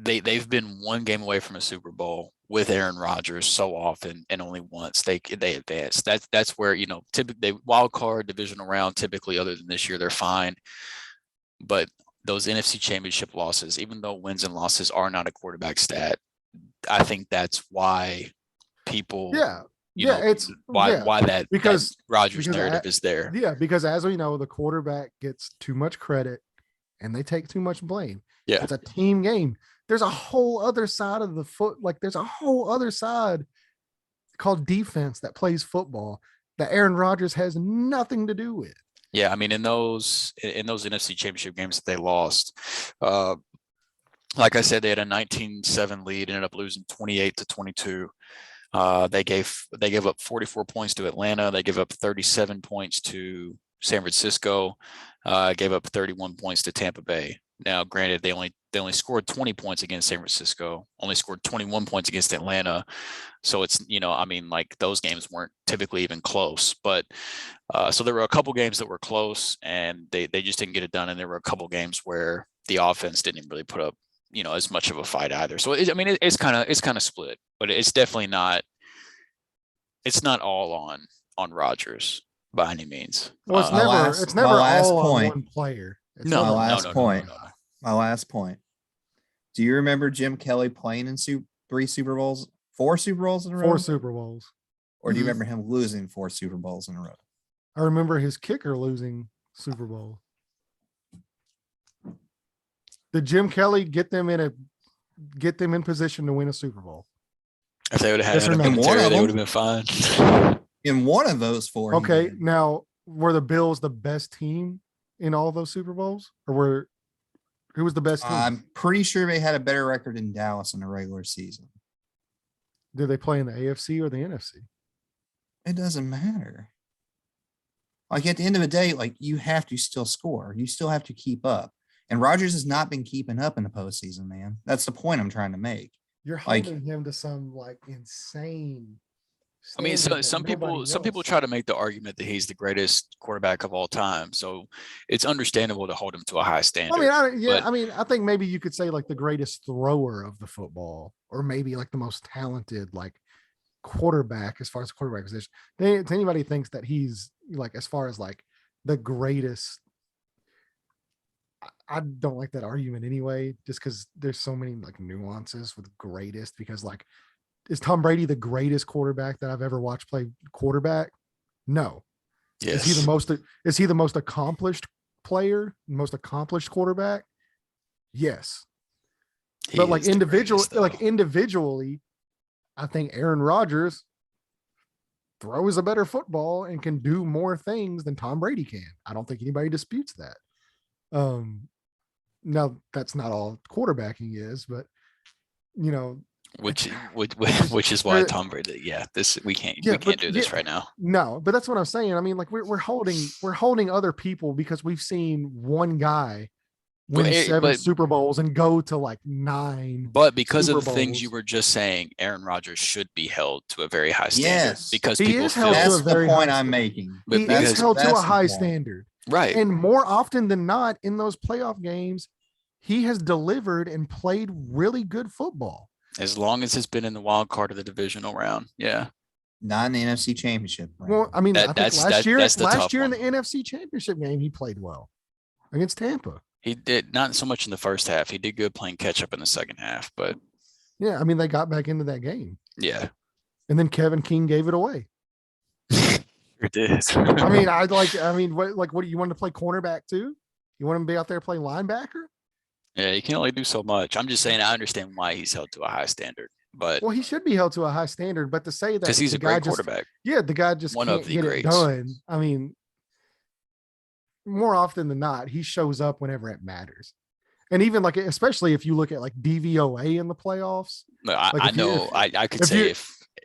They've been one game away from a Super Bowl with Aaron Rodgers so often, and only once they advance. That's where typically wild card, divisional round. Typically, other than this year, they're fine. But those NFC Championship losses, even though wins and losses are not a quarterback stat, I think that's why people. Why that Rodgers narrative is there. Yeah, because as we know, the quarterback gets too much credit, and they take too much blame. Yeah, it's a team game. There's a whole other side of the foot. There's a whole other side called defense that plays football that Aaron Rodgers has nothing to do with. Yeah. I mean, in those NFC Championship games that they lost, like I said, they had a 19-7 lead, ended up losing 28-22. They gave up 44 points to Atlanta. They gave up 37 points to San Francisco, gave up 31 points to Tampa Bay. Now, granted, they only scored 20 points against San Francisco, only scored 21 points against Atlanta. So it's, I mean, those games weren't typically even close. But so there were a couple games that were close, and they just didn't get it done. And there were a couple games where the offense didn't really put up, as much of a fight either. So it's kind of split, but it's definitely not. It's not all on Rodgers by any means. Well, it's never all on one player. My last point. Do you remember Jim Kelly playing in 4 Super Bowls in a row? 4 Super Bowls. Or do you remember him losing 4 Super Bowls in a row? I remember his kicker losing Super Bowl. Did Jim Kelly get them in position to win a Super Bowl? If they would have had him, they would have been fine. In one of those 4. Okay, now were the Bills the best team in all those Super Bowls, or who was the best team? I'm pretty sure they had a better record in Dallas in the regular season. Did they play in the AFC or the NFC? It doesn't matter. At the end of the day, you have to still score. You still have to keep up. And Rodgers has not been keeping up in the postseason, man. That's the point I'm trying to make. You're holding him to some insane. I mean, so some people try to make the argument that he's the greatest quarterback of all time. So it's understandable to hold him to a high standard. I think maybe you could say the greatest thrower of the football, or maybe the most talented quarterback as far as quarterback position. If anybody thinks that he's as far as the greatest, I don't like that argument anyway, just because there's so many nuances with greatest, because is Tom Brady the greatest quarterback that I've ever watched play quarterback? No. Yes. Is he the most accomplished player, most accomplished quarterback? Yes. But individually, I think Aaron Rodgers throws a better football and can do more things than Tom Brady can. I don't think anybody disputes that. Now that's not all quarterbacking is, but which is why Tom Brady. Yeah, we can't do this right now. No, but that's what I'm saying. I mean, we're holding other people because we've seen one guy win 7 Super Bowls and go to 9. But because of the things you were just saying, Aaron Rodgers should be held to a very high standard. Yes, because he is held to a very high standard. I'm making. He is held to a high standard, right? And more often than not, in those playoff games, he has delivered and played really good football. As long as it's been in the wild card of the divisional round. Yeah. Not in the NFC Championship. Right? Well, I mean, I think last year in the one. NFC Championship game, he played well against Tampa. He did not so much in the first half. He did good playing catch up in the second half, but yeah, I mean, they got back into that game. Yeah. And then Kevin King gave it away. It did. I mean, what do you want to play cornerback too? You want him to be out there playing linebacker? Yeah, you can only do so much. I'm just saying I understand why he's held to a high standard, but well, he should be held to a high standard. But to say that because he's a great quarterback, the guy just one can't of the get greats. it done. I mean, more often than not, he shows up whenever it matters. And even like, especially if you look at like DVOA in the playoffs. I know. I could say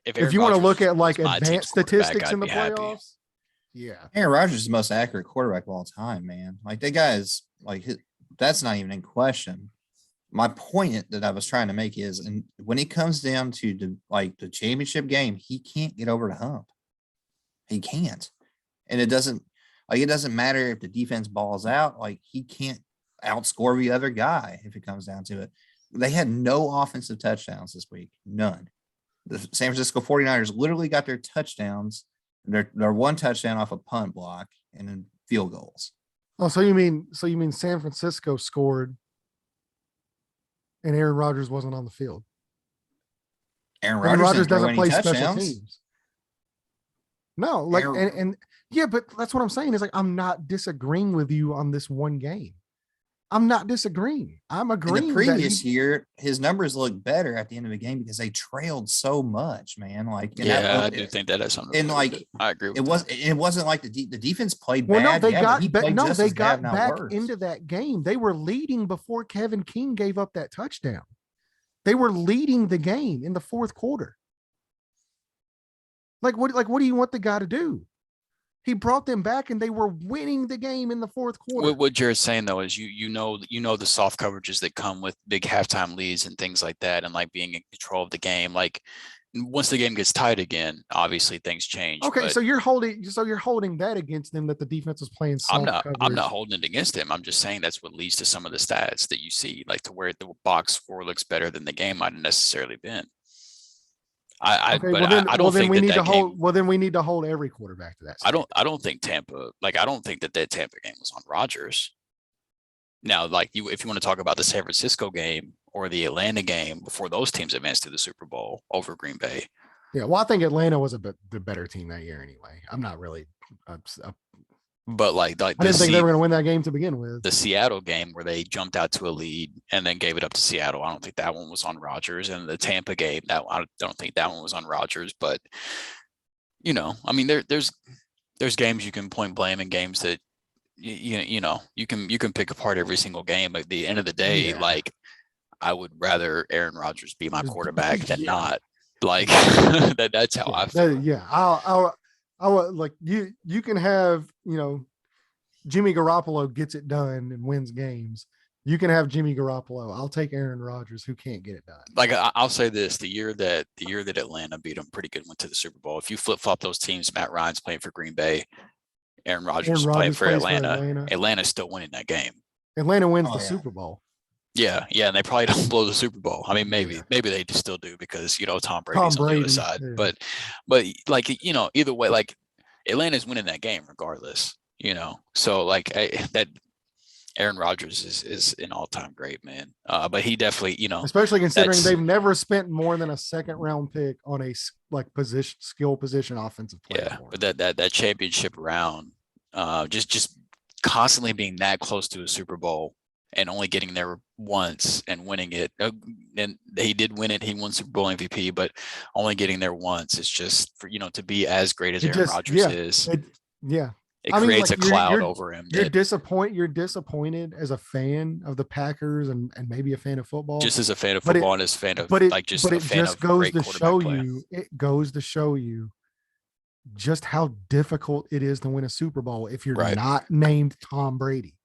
if you want to look at like advanced statistics in the playoffs. Happy. Yeah. Aaron Rodgers is the most accurate quarterback of all time, man. Like that guy is like, that's not even in question. My point that I was trying to make is, and when it comes down to the championship game, he can't get over the hump. He can't. And it doesn't matter if the defense balls out, like he can't outscore the other guy if it comes down to it. They had no offensive touchdowns this week. None. The San Francisco 49ers literally got their touchdowns, their one touchdown off a punt block and then field goals. Oh, so you mean San Francisco scored and Aaron Rodgers wasn't on the field? Aaron Rodgers doesn't play special teams. No, like and yeah, but that's what I'm saying is like I'm not disagreeing with you on this one game. I'm not disagreeing. I'm agreeing. In the previous year, his numbers look better at the end of the game because they trailed so much, man. Like, I do think that has something. And like, I agree with it wasn't like the defense played well, bad. No, they got back into that game. They were leading before Kevin King gave up that touchdown. They were leading the game in the fourth quarter. What do you want the guy to do? He brought them back and they were winning the game in the fourth quarter. What Jared's saying though is you know the soft coverages that come with big halftime leads and things like that, and like being in control of the game. Like once the game gets tight again, obviously things change. Okay, so you're holding that against them, that the defense was playing soft coverage. I'm not holding it against him. I'm just saying that's what leads to some of the stats that you see, like to where the box score looks better than the game might have necessarily been. Then we need to hold every quarterback to that. I don't think Tampa, I don't think that Tampa game was on Rodgers. Now, if you want to talk about the San Francisco game or the Atlanta game before those teams advanced to the Super Bowl over Green Bay. Yeah, well, I think Atlanta was the better team that year anyway. I'm not really but I didn't think they were going to win that game to begin with. The Seattle game where they jumped out to a lead and then gave it up to Seattle, I don't think that one was on Rodgers. And the Tampa game, I don't think that one was on Rodgers. But there's games you can point blame and games that you can pick apart every single game. At the end of the day, I would rather Aaron Rodgers be my quarterback than not. That's how I feel. I would you can have, Jimmy Garoppolo gets it done and wins games. You can have Jimmy Garoppolo. I'll take Aaron Rodgers, who can't get it done. I'll say this: the year that Atlanta beat them pretty good, went to the Super Bowl. If you flip flop those teams, Matt Ryan's playing for Green Bay, Aaron Rodgers is playing for Atlanta. Atlanta's still winning that game. Atlanta wins the Super Bowl. Yeah, and they probably don't blow the Super Bowl. I mean, maybe they still do because Tom Brady's on the other side. Yeah. But either way, Atlanta's winning that game regardless. So that Aaron Rodgers is an all-time great, man. But he definitely, especially considering they've never spent more than a second round pick on a skill position offensive player. Yeah, but that championship round, just constantly being that close to a Super Bowl. And only getting there once and winning it. And he did win it. He won Super Bowl MVP, but only getting there once is just for, to be as great as Aaron Rodgers is. It creates a cloud over him. You're disappointed as a fan of the Packers and maybe a fan of football. Just as a fan of football and as a fan of it goes to show you just how difficult it is to win a Super Bowl if you're not named Tom Brady.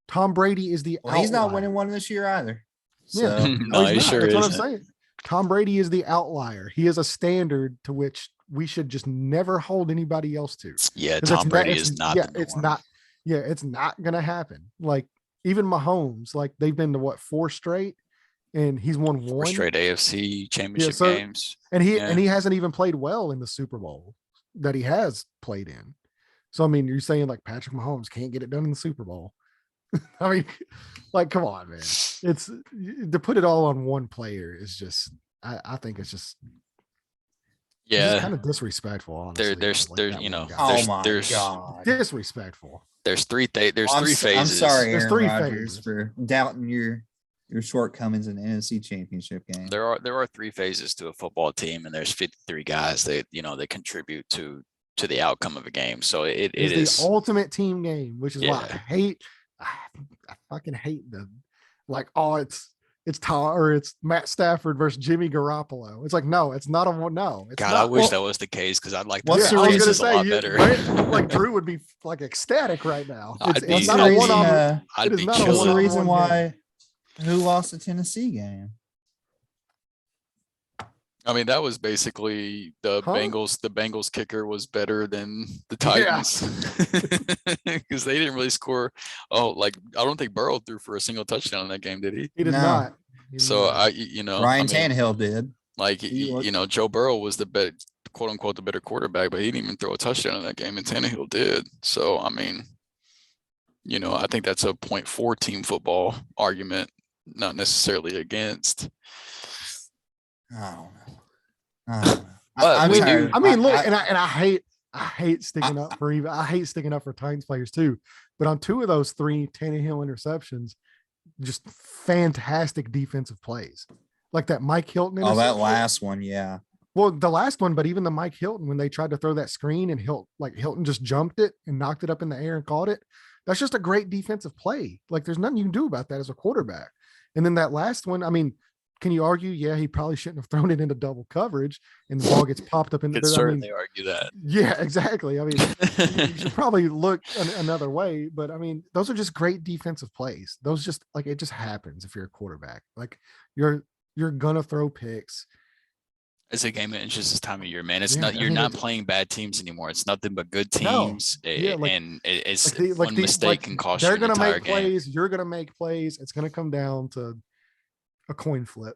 Tom Brady is the outlier. He's not winning one this year either. So. Yeah, no, he sure is. That's what I'm saying. Tom Brady is the outlier. He is a standard to which we should just never hold anybody else to. Yeah, Tom Brady is not. Yeah, it's not. Yeah, it's not gonna happen. even Mahomes, like they've been to what, 4 straight, and he's won 4 one. straight AFC championship games. And he hasn't even played well in the Super Bowl that he has played in. So I mean, you're saying like Patrick Mahomes can't get it done in the Super Bowl. I mean, like, come on, man. It's to put it all on one player is just I think it's just kind of disrespectful, honestly. There's oh my god, disrespectful. There's three phases. I'm sorry, There's Aaron 3 Rodgers, phases for doubting your shortcomings in the NFC Championship game. There are 3 phases to a football team, and there's 53 guys that they contribute to the outcome of a game. So it is the ultimate team game, which is why I fucking hate the like, oh, it's Matt Stafford versus Jimmy Garoppolo. It's like, no, it's not it's God, not. I wish that was the case, because I'd like to What's see the I was reason gonna say, a lot better. right? Like Drew would be like ecstatic right now. I'd be It's not a one on. I'd be not a What's the chilling. reason one-on-one why? Who lost the Tennessee game? I mean, that was basically the Bengals. The Bengals kicker was better than the Titans, because they didn't really score. Oh, like I don't think Burrow threw for a single touchdown in that game, did he? He did No. not. So Ryan Tannehill did. Like Joe Burrow was the quote unquote the better quarterback, but he didn't even throw a touchdown in that game, and Tannehill did. So I mean, I think that's a 0.4 team football argument, not necessarily against. Oh no. I mean, look, and I hate sticking up for Titans players too. But on 2 of those 3 Tannehill interceptions, just fantastic defensive plays, like that Mike Hilton. Oh, that last one, yeah. Well, the last one, but even the Mike Hilton, when they tried to throw that screen and Hilton just jumped it and knocked it up in the air and caught it. That's just a great defensive play. Like there's nothing you can do about that as a quarterback. And then that last one, I mean, can you argue? Yeah, he probably shouldn't have thrown it into double coverage, and the ball gets popped up into. Could certainly argue that. Yeah, exactly. I mean, you should probably look another way, but I mean, those are just great defensive plays. Those just like it just happens if you're a quarterback. Like you're gonna throw picks. It's a game of inches this time of year, man. It's you're not playing bad teams anymore. It's nothing but good teams, and it's one mistake can cost you an entire game. They're gonna make plays. You're gonna make plays. It's gonna come down to a coin flip.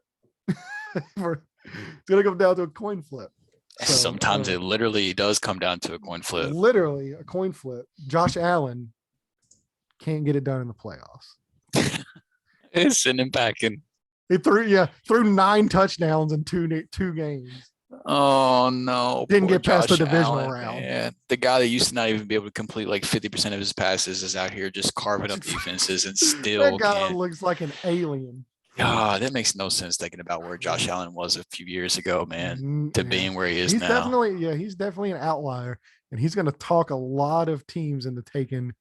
It's gonna come down to a coin flip. So, sometimes it literally does come down to a coin flip. Literally a coin flip. Josh Allen can't get it done in the playoffs. It's sending packing. He threw 9 touchdowns in two games. Oh no! Didn't get past the divisional Allen, round. Man. The guy that used to not even be able to complete like 50% of his passes is out here just carving up defenses and still. That guy looks like an alien. God, that makes no sense thinking about where Josh Allen was a few years ago, man, to being where he is now. He's definitely an outlier, and he's going to talk a lot of teams into taking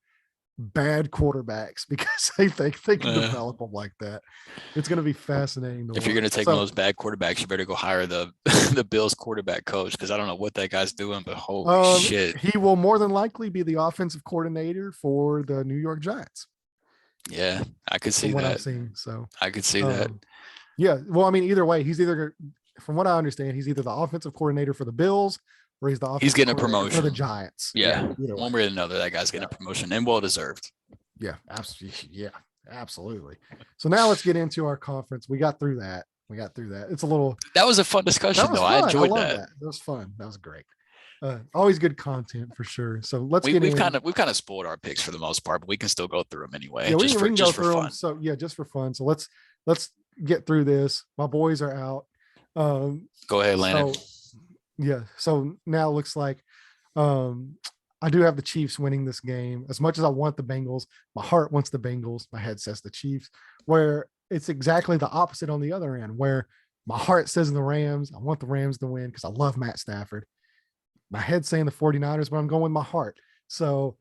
bad quarterbacks because they think they can develop them like that. It's going to be fascinating. If you're going to take one of those bad quarterbacks, you better go hire the the Bills quarterback coach, because I don't know what that guy's doing, but holy shit. He will more than likely be the offensive coordinator for the New York Giants. Yeah, I could see what that. I've seen, so I could see that. Yeah, well, I mean, either way, from what I understand, he's either the offensive coordinator for the Bills or he's getting a promotion for the Giants. Yeah, one way or another, that guy's getting a promotion, and well deserved. Yeah, absolutely. Yeah, absolutely. So now let's get into our conference. We got through that. It's a little. That was a fun discussion, though. I enjoyed that. That was fun. That was great. Always good content for sure. So we've kind of spoiled our picks for the most part, but we can still go through them anyway. Yeah, we can go for through fun. them. So yeah, just for fun. So let's get through this. My boys are out. Go ahead, Landon. So now it looks like I do have the Chiefs winning this game. As much as I want the Bengals, my heart wants the Bengals. My head says the Chiefs. Where it's exactly the opposite on the other end, where my heart says the Rams. I want the Rams to win because I love Matt Stafford. My head's saying the 49ers, but I'm going with my heart. So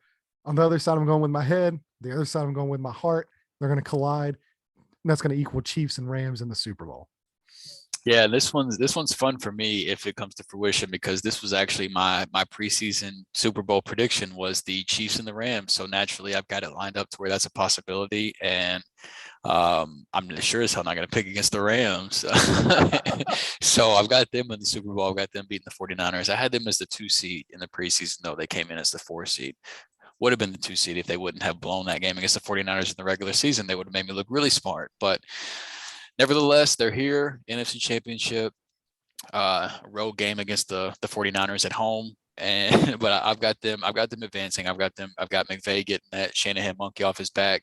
on the other side, I'm going with my head. The other side, I'm going with my heart. They're going to collide. And that's going to equal Chiefs and Rams in the Super Bowl. Yeah, this one's fun for me if it comes to fruition, because this was actually my preseason Super Bowl prediction was the Chiefs and the Rams. So naturally, I've got it lined up to where that's a possibility, and I'm sure as hell not going to pick against the Rams. So I've got them in the Super Bowl. I've got them beating the 49ers. I had them as the 2 seed in the preseason, though. They came in as the 4 seed. would have been the 2 seed if they wouldn't have blown that game against the 49ers in the regular season. They would have made me look really smart. But nevertheless, they're here, NFC Championship, road game against the 49ers at home. And but I've got them advancing. I've got McVay getting that Shanahan monkey off his back,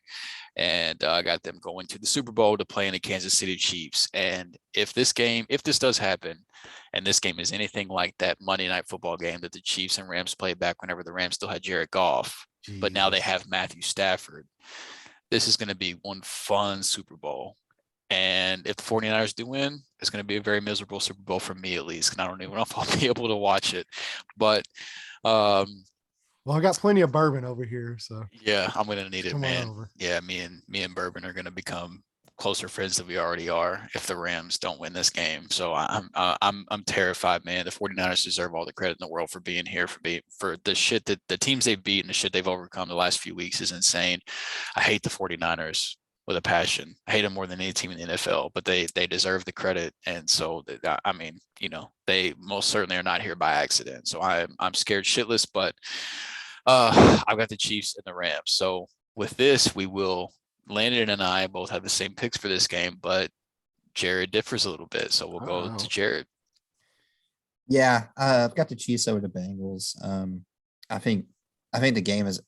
and I got them going to the Super Bowl to play in the Kansas City Chiefs. And if this does happen, and this game is anything like that Monday Night Football game that the Chiefs and Rams played back whenever the Rams still had Jared Goff, but now they have Matthew Stafford, this is going to be one fun Super Bowl. And if the 49ers do win, it's going to be a very miserable Super Bowl for me, at least. And I don't even know if I'll be able to watch it. But well, I got plenty of bourbon over here, so yeah, I'm going to need it, man. Over. Yeah, me and bourbon are going to become closer friends than we already are if the Rams don't win this game. So I'm terrified, man. The 49ers deserve all the credit in the world for being here, for the shit that the teams they've beat and the shit they've overcome the last few weeks is insane. I hate the 49ers with a passion. I hate them more than any team in the NFL, but they deserve the credit. And so, I mean, they most certainly are not here by accident. So I'm scared shitless, but I've got the Chiefs and the Rams. So with this, Landon and I both have the same picks for this game, but Jared differs a little bit. So we'll go to Jared. Yeah, I've got the Chiefs over the Bengals. I think the game is,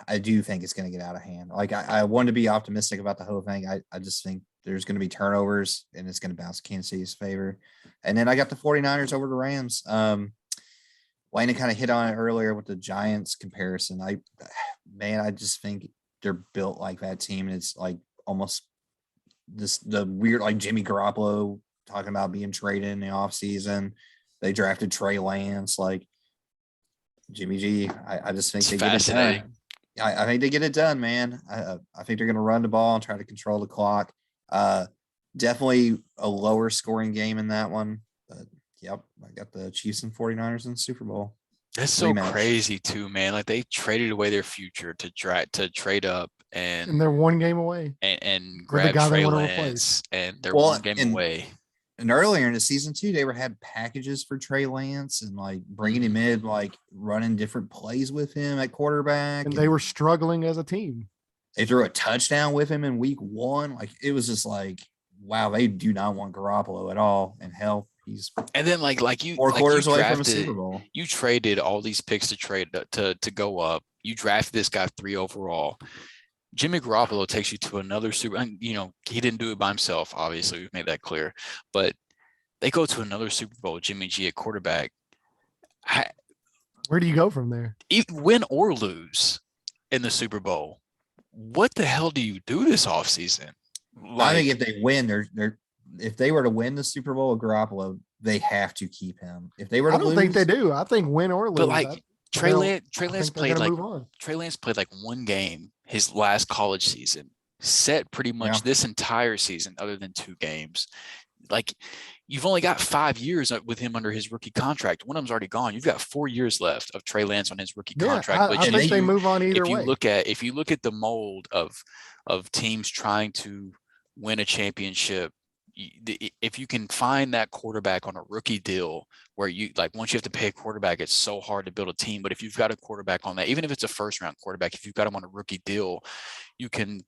I do think it's going to get out of hand. Like I want to be optimistic about the whole thing. I just think there's going to be turnovers and it's going to bounce Kansas City's favor. And then I got the 49ers over the Rams. Landon kind of hit on it earlier with the Giants comparison. I just think they're built like that team. And it's like almost the weird, like Jimmy Garoppolo talking about being traded in the offseason. They drafted Trey Lance, like Jimmy G. I just think they get it done. I think they get it done, man. I think they're going to run the ball and try to control the clock. Definitely a lower scoring game in that one. But yep, I got the Chiefs and 49ers in the Super Bowl. That's so crazy too, man. Like they traded away their future to trade up, and they're one game away and grab Trey Lance, and they're one game away. And earlier in the season too, they had packages for Trey Lance and like bringing him in, like running different plays with him at quarterback. And they were struggling as a team. They threw a touchdown with him in week 1. Like it was just like, wow, they do not want Garoppolo at all. And hell, he's like you 4 quarters away from a Super Bowl. You traded all these picks to go up. You drafted this guy 3 overall. Jimmy Garoppolo takes you to another Super. He didn't do it by himself. Obviously, we've made that clear. But they go to another Super Bowl. Jimmy G at quarterback. Where do you go from there? Win or lose in the Super Bowl. What the hell do you do this offseason? I think if they win, if they were to win the Super Bowl with Garoppolo, they have to keep him. If they were to lose, I don't think they do. I think win or lose. But Trey Lance played like one game his last college season, set pretty much this entire season other than 2 games. Like you've only got 5 years with him under his rookie contract. One of them's already gone. You've got 4 years left of Trey Lance on his rookie contract. I think they move on either way. If you look at the mold of teams trying to win a championship, if you can find that quarterback on a rookie deal where you like once you have to pay a quarterback, it's so hard to build a team. But if you've got a quarterback on that, even if it's a first round quarterback, if you've got him on a rookie deal, you can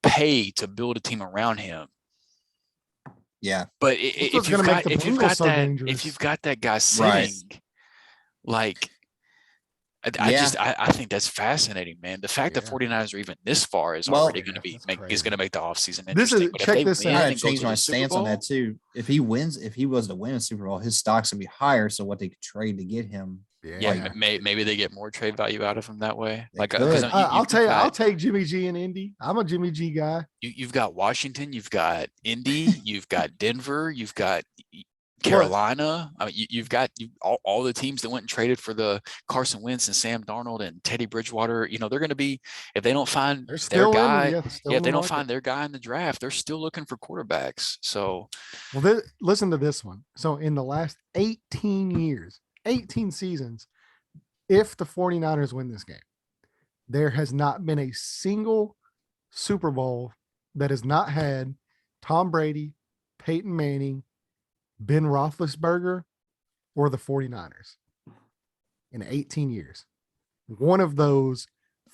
pay to build a team around him. Yeah. But if you've got that guy sitting, like I think that's fascinating, man. The fact that 49ers are even this far is already going to is going to make the offseason interesting. Check this out. I changed my stance on that too. If he was to win a Super Bowl, his stock's going to be higher. So what they could trade to get him. Yeah, maybe they get more trade value out of him that way. Like I'll take Jimmy G in Indy. I'm a Jimmy G guy. You've got Washington, you've got Indy, you've got Denver, you've got Carolina. I mean, you've got all the teams that went and traded for the Carson Wentz and Sam Darnold and Teddy Bridgewater. They're going to be, if they don't find their guy, if they don't find their guy in the draft, they're still looking for quarterbacks. So, listen to this one. So in the last 18 years, 18 seasons, if the 49ers win this game, there has not been a single Super Bowl that has not had Tom Brady, Peyton Manning, Ben Roethlisberger, or the 49ers in 18 years. One of those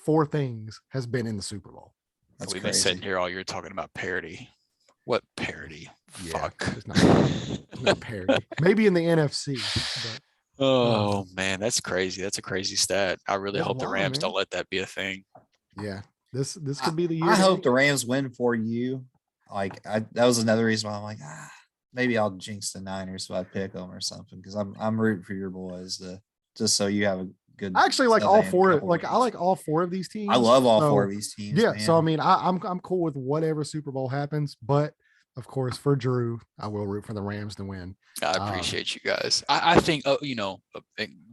4 things has been in the Super Bowl. That's We've crazy. been sitting here all year talking about parity. What parity? Yeah, Fuck. There's no parity. Maybe in the NFC, but Oh man, that's crazy. That's a crazy stat. I really That's hope the wild, Rams man. don't let that be a thing. yeah, this could be the year. I to hope make the it. Rams win for you. Like that was another reason why I'm like, maybe I'll jinx the Niners so I pick them or something because I'm rooting for your boys just so you have a good. I actually like all 4. couple Like I weeks. like all 4 of these teams. I love all So, 4 of these teams. Yeah, man. so I mean, I'm cool with whatever Super Bowl happens, but of course, for Drew, I will root for the Rams to win. I appreciate you guys. I think,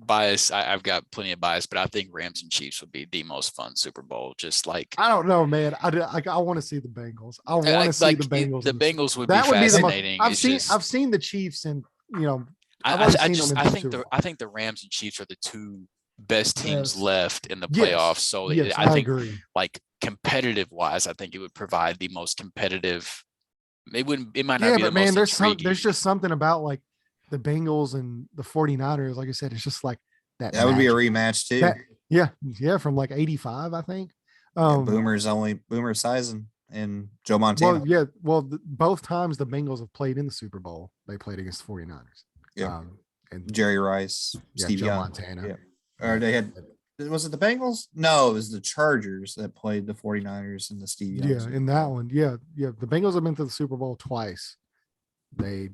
bias. I've got plenty of bias, but I think Rams and Chiefs would be the most fun Super Bowl. Just like I don't know, man. I want to see the Bengals. I want to see the Bengals. The Bengals would that be would be the fascinating. most. I've seen the Chiefs, and I think the Rams and Chiefs are the 2 best teams left in the playoffs. So I think, agree. like competitive wise, I think it would provide the most competitive. It might not be the man, most there's just something about like the Bengals and the 49ers. Like I said, it's just like that. That would be a rematch too. Yeah, from like 85, I think. Boomer Esiason and Joe Montana. Both times the Bengals have played in the Super Bowl, they played against the 49ers. Yeah. And Jerry Rice, Steve Joe Young. Montana. Yeah. Or they had, was it the Bengals? No, it was the Chargers that played the 49ers and the Steve Young. Yeah, in that one. Yeah. The Bengals have been to the Super Bowl twice. They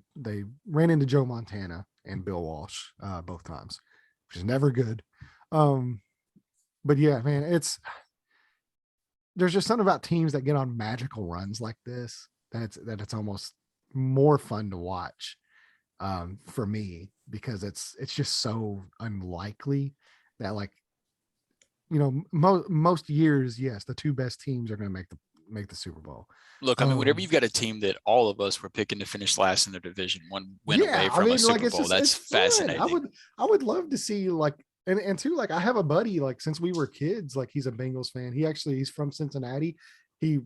ran into Joe Montana and Bill Walsh both times, which is never good. But yeah, man, there's just something about teams that get on magical runs like this that it's almost more fun to watch for me, because it's just so unlikely that, like, most years, yes, the 2 best teams are going to make the Super Bowl. Look, I mean, whenever you've got a team that all of us were picking to finish last in their division, 1 win away from a Super Bowl, that's fascinating. I would love to see, like, and too, like, I have a buddy, like, since we were kids, like, he's a Bengals fan. He's from Cincinnati. We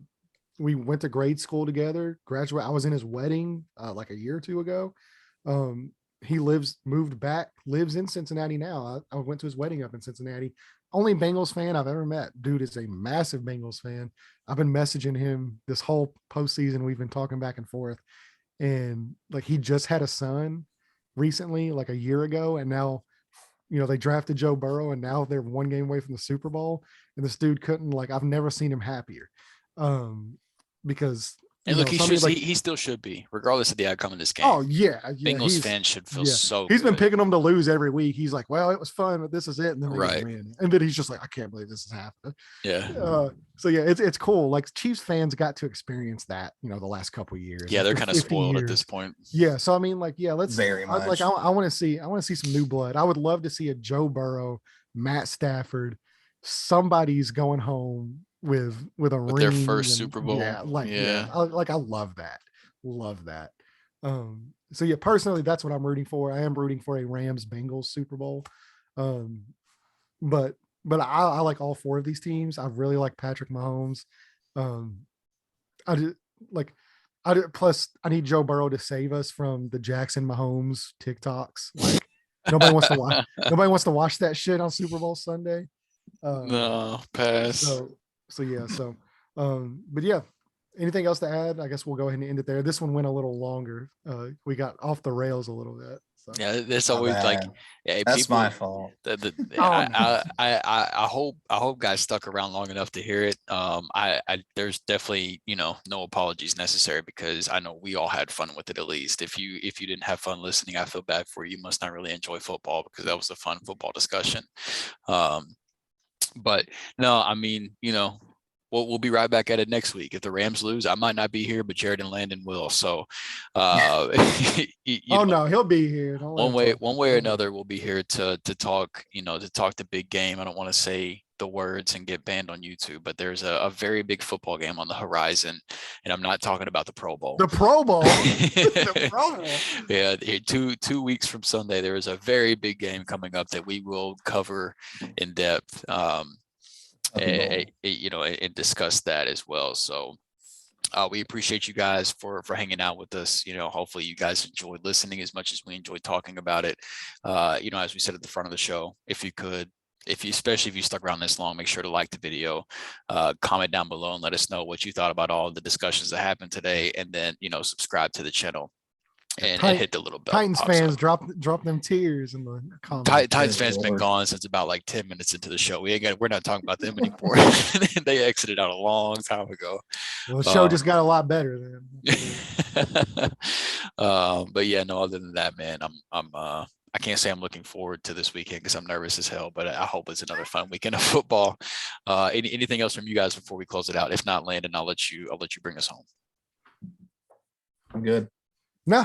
went to grade school together, graduate. I was in his wedding like a year or 2 ago. He moved back, lives in Cincinnati now. I went to his wedding up in Cincinnati. Only Bengals fan I've ever met. Dude is a massive Bengals fan. I've been messaging him this whole postseason. We've been talking back and forth, and like, he just had a son recently, like a year ago, and now, they drafted Joe Burrow, and now they're 1 game away from the Super Bowl. And this dude couldn't, like, I've never seen him happier, because. And look, he still should be, regardless of the outcome of this game. Oh yeah, Bengals fans should feel so. He's been picking them to lose every week. He's like, well, it was fun, but this is it. And then they win. And then he's just like, I can't believe this is happening. Yeah. So yeah, it's cool. Like, Chiefs fans got to experience that, the last couple of years. Yeah, like, they're kind of spoiled at this point. Yeah. So I mean, like, yeah, let's very much. I want to see some new blood. I would love to see a Joe Burrow, Matt Stafford. Somebody's going home with a ring, their first Super Bowl. I love that. So yeah, personally, that's what I'm rooting for. I am rooting for a Rams Bengals Super Bowl. But I like all 4 of these teams. I really like Patrick Mahomes. Plus I need Joe Burrow to save us from the Jackson Mahomes TikToks. Like, nobody wants to watch that shit on Super Bowl Sunday. No, pass. But yeah, anything else to add? I guess we'll go ahead and end it there. This one went a little longer. We got off the rails a little bit. So. Yeah, that's always like, hey, that's my fault. I hope guys stuck around long enough to hear it. There's definitely, no apologies necessary, because I know we all had fun with it. At least if you didn't have fun listening, I feel bad for you. You must not really enjoy football, because that was a fun football discussion. But no, I mean, we'll be right back at it next week. If the Rams lose, I might not be here, but Jared and Landon will. So, no, he'll be here. One way or another, we'll be here to talk. To talk the big game. I don't want to say the words and get banned on YouTube, but there's a very big football game on the horizon, and I'm not talking about the Pro Bowl. The Pro Bowl. The Pro Bowl. Yeah, 2 weeks from Sunday, there is a very big game coming up that we will cover in depth. And discuss that as well. So we appreciate you guys for hanging out with us. Hopefully you guys enjoyed listening as much as we enjoyed talking about it. As we said at the front of the show, if you could especially if you stuck around this long, make sure to like the video, comment down below and let us know what you thought about all the discussions that happened today. And then, subscribe to the channel and hit the little bell. Titans fans, drop them tears in the comments. Titans fans been gone since about like 10 minutes into the show. We're not talking about them anymore. They exited out a long time ago. Well, the show just got a lot better then. But yeah, no, other than that, man, I can't say I'm looking forward to this weekend because I'm nervous as hell, but I hope it's another fun weekend of football. Anything else from you guys before we close it out? If not, Landon, I'll let you bring us home. I'm good. No,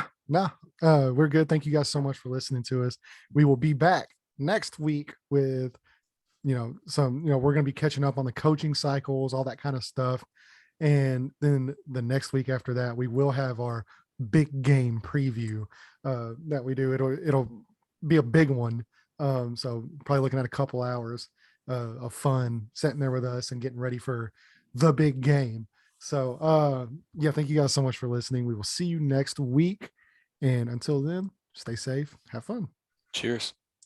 we're good. Thank you guys so much for listening to us. We will be back next week with, we're going to be catching up on the coaching cycles, all that kind of stuff. And then the next week after that, we will have our big game preview that we do. It'll be a big one. So probably looking at a couple hours of fun sitting there with us and getting ready for the big game. So thank you guys so much for listening. We will see you next week. And until then, stay safe, have fun. Cheers.